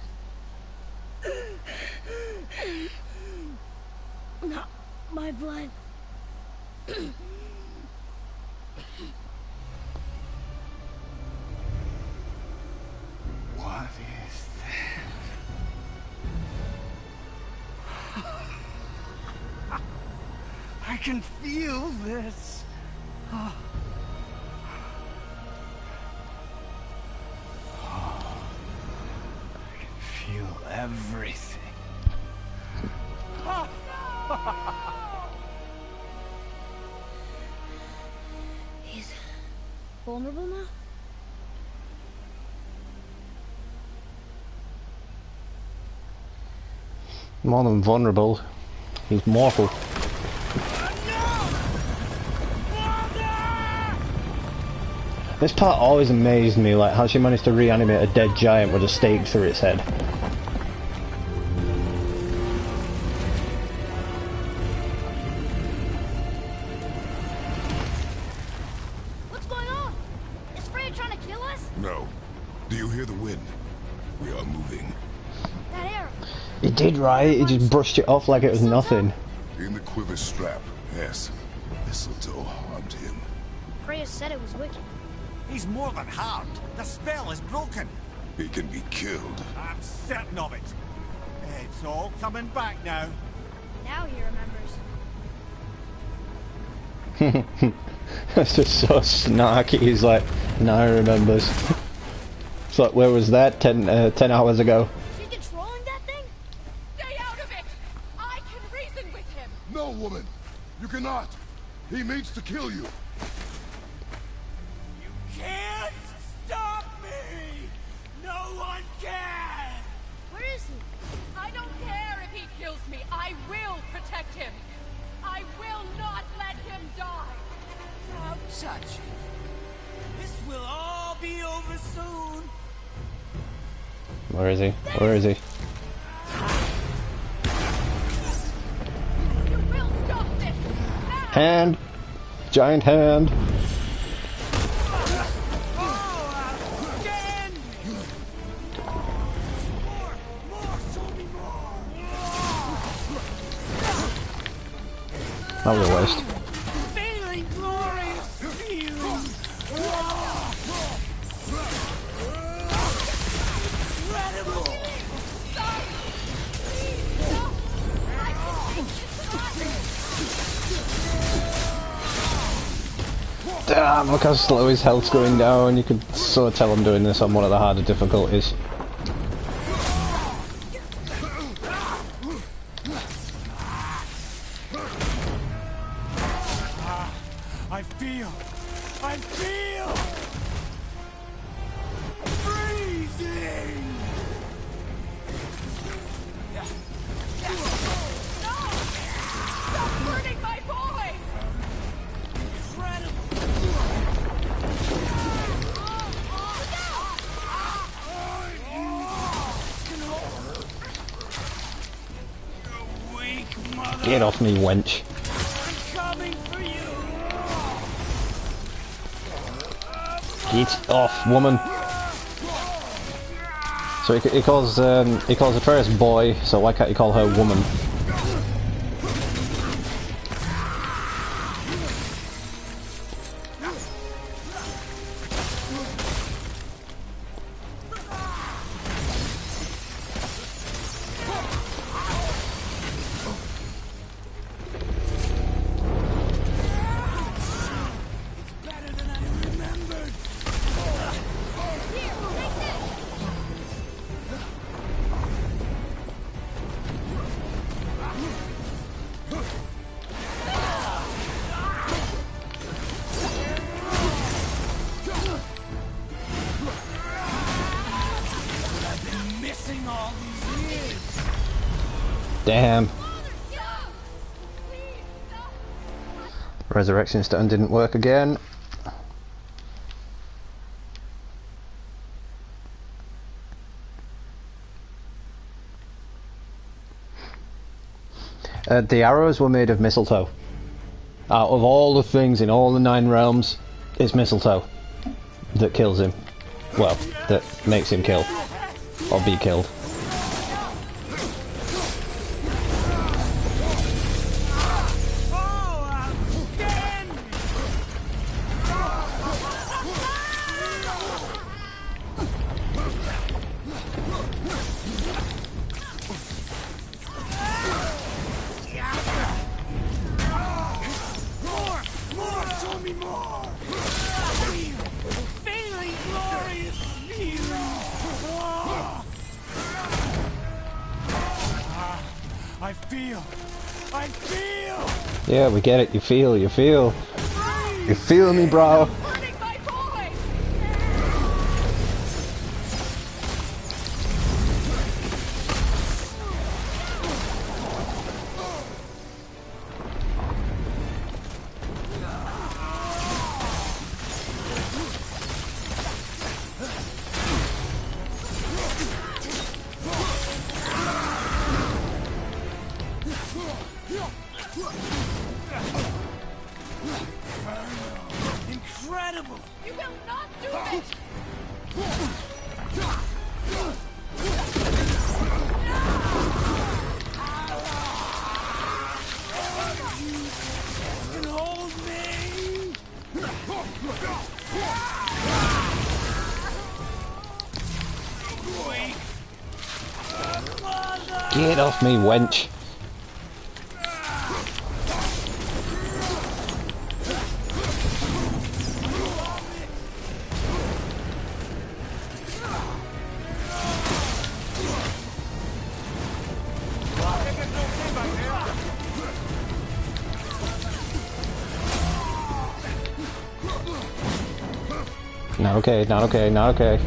Not my blood. What is this? I can feel this. Oh. I can feel everything. He's vulnerable now? More than vulnerable, he's mortal. This part always amazed me, like how she managed to reanimate a dead giant with a stake through its head. What's going on? Is Freya trying to kill us? No. Do you hear the wind? We are moving. That arrow. He did, right? He just brushed it off like it was nothing. In the quiver strap, yes. Mistletoe harmed him. Freya said it was wicked. He's more than harmed. The spell is broken. He can be killed. I'm certain of it. It's all coming back now. Now he remembers. That's just so snarky. He's like, now he remembers. It's like, where was that 10 hours ago? She's controlling that thing? Stay out of it! I can reason with him! No, woman! You cannot! He means to kill you! You can't stop me! No one can! Where is he? I don't care if he kills me. I will protect him. I will not let him die. Don't touch it. This will all be over soon. Where is he? Where is he? You will stop this! Now! Hand! Giant hand! That was a waste. Feeling glorious fumes. Incredible. Stop! Please, stop! I can take this on! Damn, look how slow his health's going down. You can sort of tell I'm doing this on one of the harder difficulties. I feel freezing. Stop hurting my boy! Incredible. You weak mother. Get off me, wench. I'm coming for you. Get off, woman. So he calls Atreus boy, so why can't he call her woman? Damn. Resurrection stone didn't work again. The arrows were made of mistletoe. Out of all the things in all the 9 realms, it's mistletoe that kills him. Well, that makes him kill. Or be killed. I feel. Yeah, we get it. You feel. You feel me, bro. Get off me, wench. Not okay, not okay, not okay.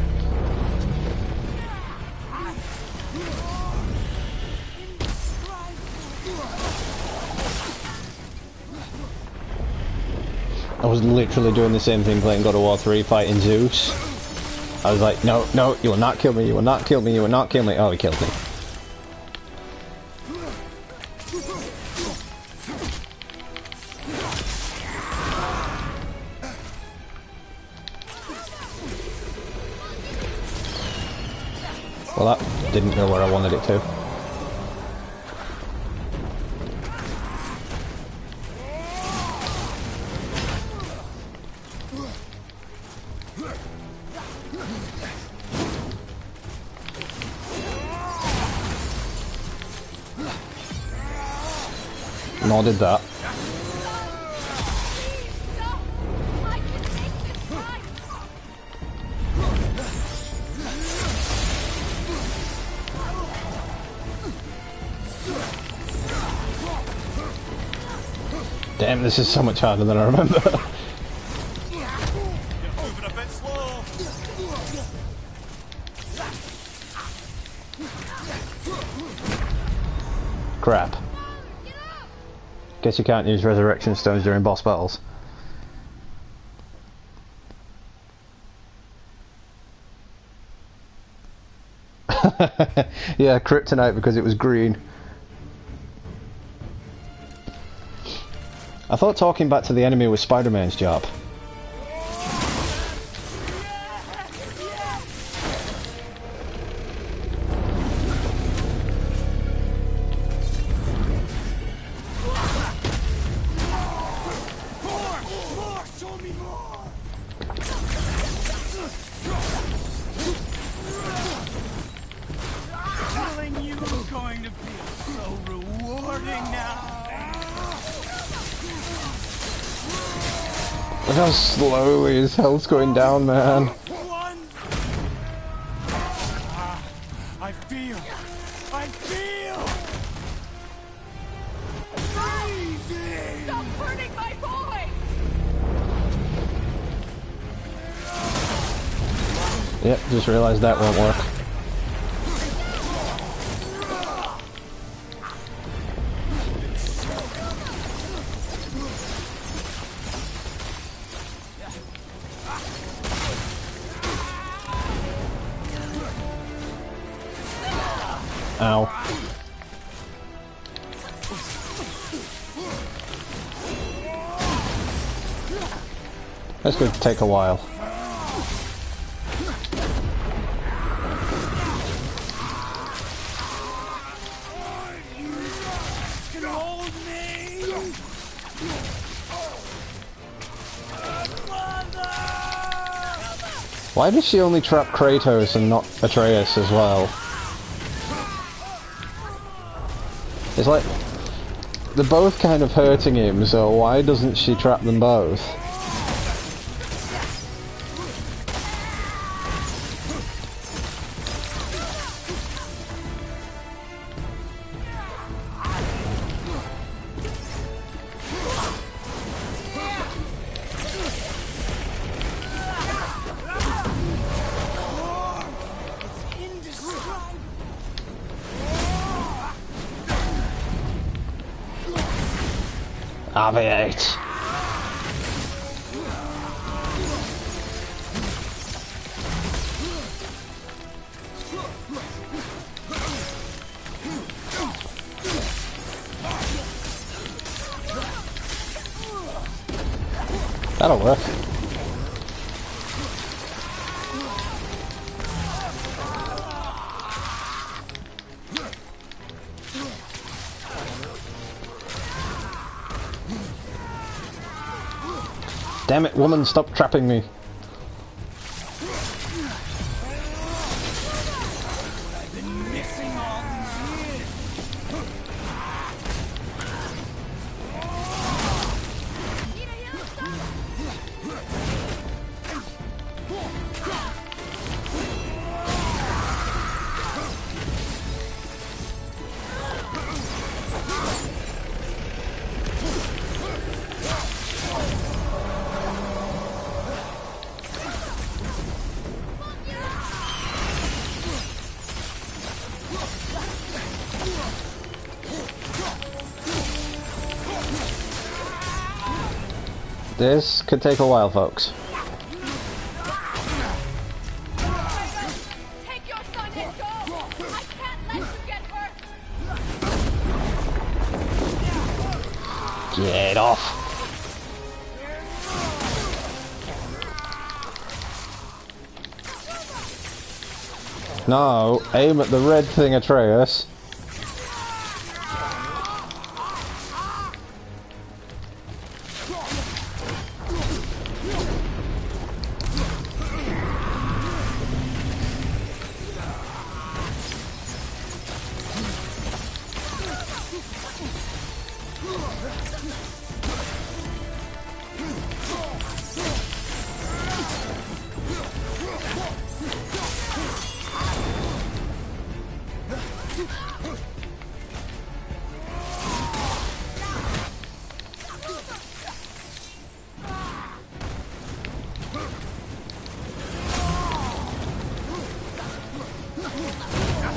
I was literally doing the same thing playing God of War 3 fighting Zeus. I was like, no, no, you will not kill me, you will not kill me, you will not kill me. Oh, he killed me. Well, that didn't go where I wanted it to. Nor did that. Damn, this is so much harder than I remember. Crap. Guess you can't use resurrection stones during boss battles. Yeah, kryptonite because it was green. I thought talking back to the enemy was Spider-Man's job. Look how slowly his health's going down, man. I feel. Stop hurting my boy! Yep, just realized that won't work. Ow. That's going to take a while. Why does she only trap Kratos and not Atreus as well? It's like, they're both kind of hurting him, so why doesn't she trap them both? Aviate! That'll work. Damn it, woman, stop trapping me. I've been missing all these years. This could take a while, folks. Take your son and go! I can't let you get hurt! Get off! No, aim at the red thing, Atreus.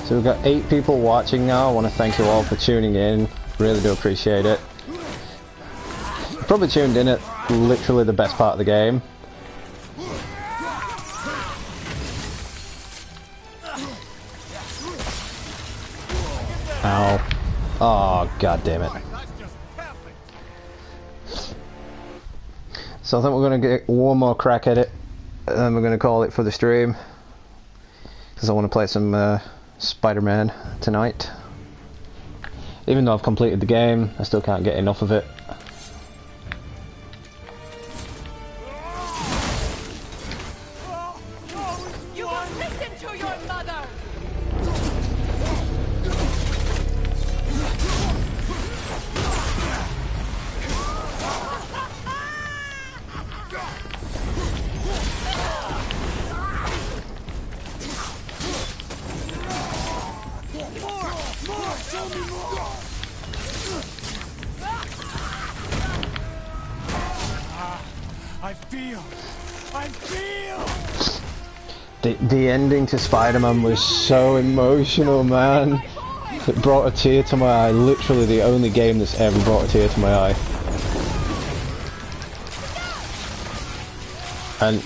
So we've got 8 people watching now. I want to thank you all for tuning in. Really do appreciate it. Probably tuned in at literally the best part of the game. Ow. Oh, god damn it. So I think we're going to get one more crack at it, and then we're going to call it for the stream. Because I want to play some Spider-Man tonight. Even though I've completed the game, I still can't get enough of it. You will listen to your mother! I feel! The ending to Spider-Man was so emotional, man. It brought a tear to my eye. Literally the only game that's ever brought a tear to my eye. And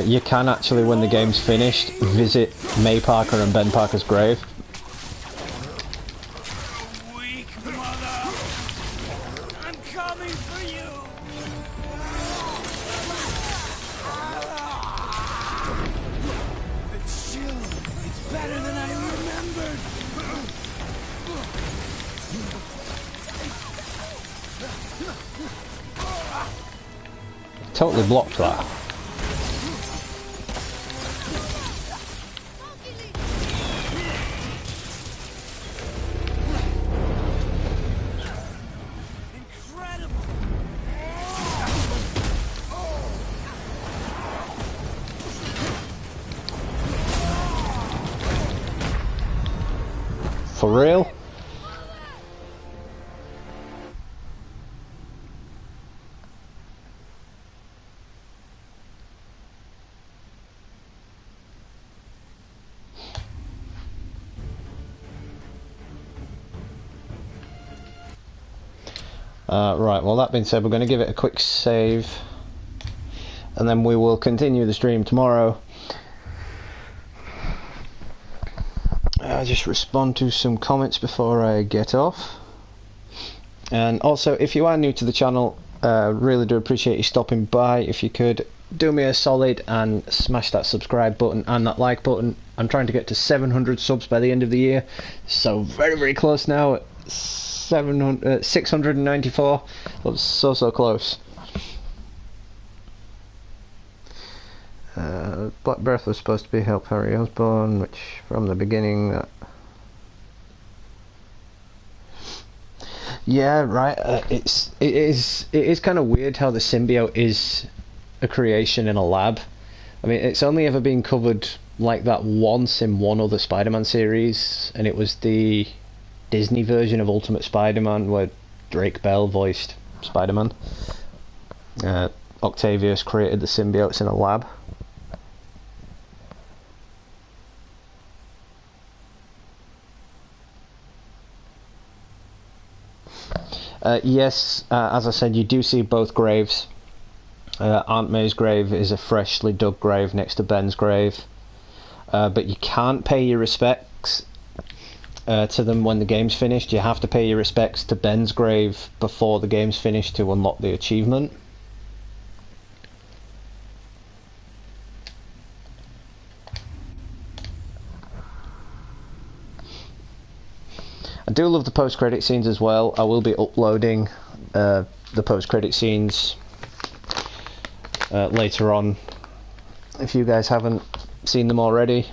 you can actually, when the game's finished, visit May Parker and Ben Parker's grave. Weak mother! I'm coming for you! The chill, it's better than I remembered! Totally blocked that. For real? Right, well that being said, we're going to give it a quick save and then we will continue the stream tomorrow. I'll just respond to some comments before I get off. And also, if you are new to the channel, really do appreciate you stopping by. If you could do me a solid and smash that subscribe button and that like button. I'm trying to get to 700 subs by the end of the year, so very, very close now. 694. That was so close. Black Breath was supposed to be help Harry Osborn, which from the beginning that... Yeah, right. It is kind of weird how the symbiote is a creation in a lab. I mean, it's only ever been covered like that once in one other Spider-Man series, and it was the Disney version of Ultimate Spider-Man where Drake Bell voiced Spider-Man. Octavius created the symbiotes in a lab. Yes, as I said, you do see both graves. Aunt May's grave is a freshly dug grave next to Ben's grave, but you can't pay your respects to them when the game's finished. You have to pay your respects to Ben's grave before the game's finished to unlock the achievement. I do love the post-credit scenes as well. I will be uploading the post-credit scenes later on if you guys haven't seen them already.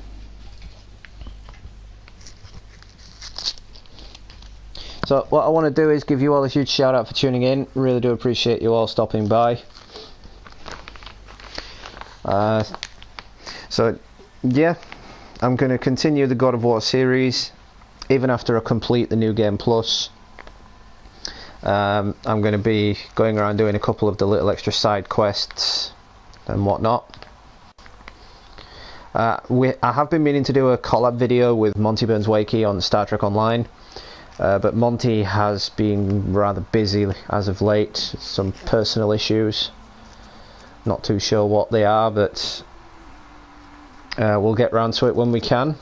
So what I want to do is give you all a huge shout out for tuning in. Really do appreciate you all stopping by. So yeah, I'm going to continue the God of War series even after I complete the New Game Plus. I'm going to be going around doing a couple of the little extra side quests and whatnot. I have been meaning to do a collab video with Monty Burns Wakey on Star Trek Online, but Monty has been rather busy as of late, some personal issues. Not too sure what they are, but we'll get round to it when we can.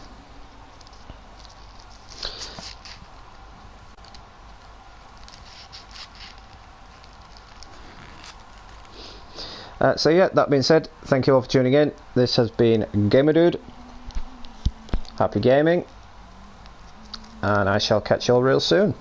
So yeah, that being said, thank you all for tuning in. This has been Gamer Dude. Happy gaming, and I shall catch you all real soon.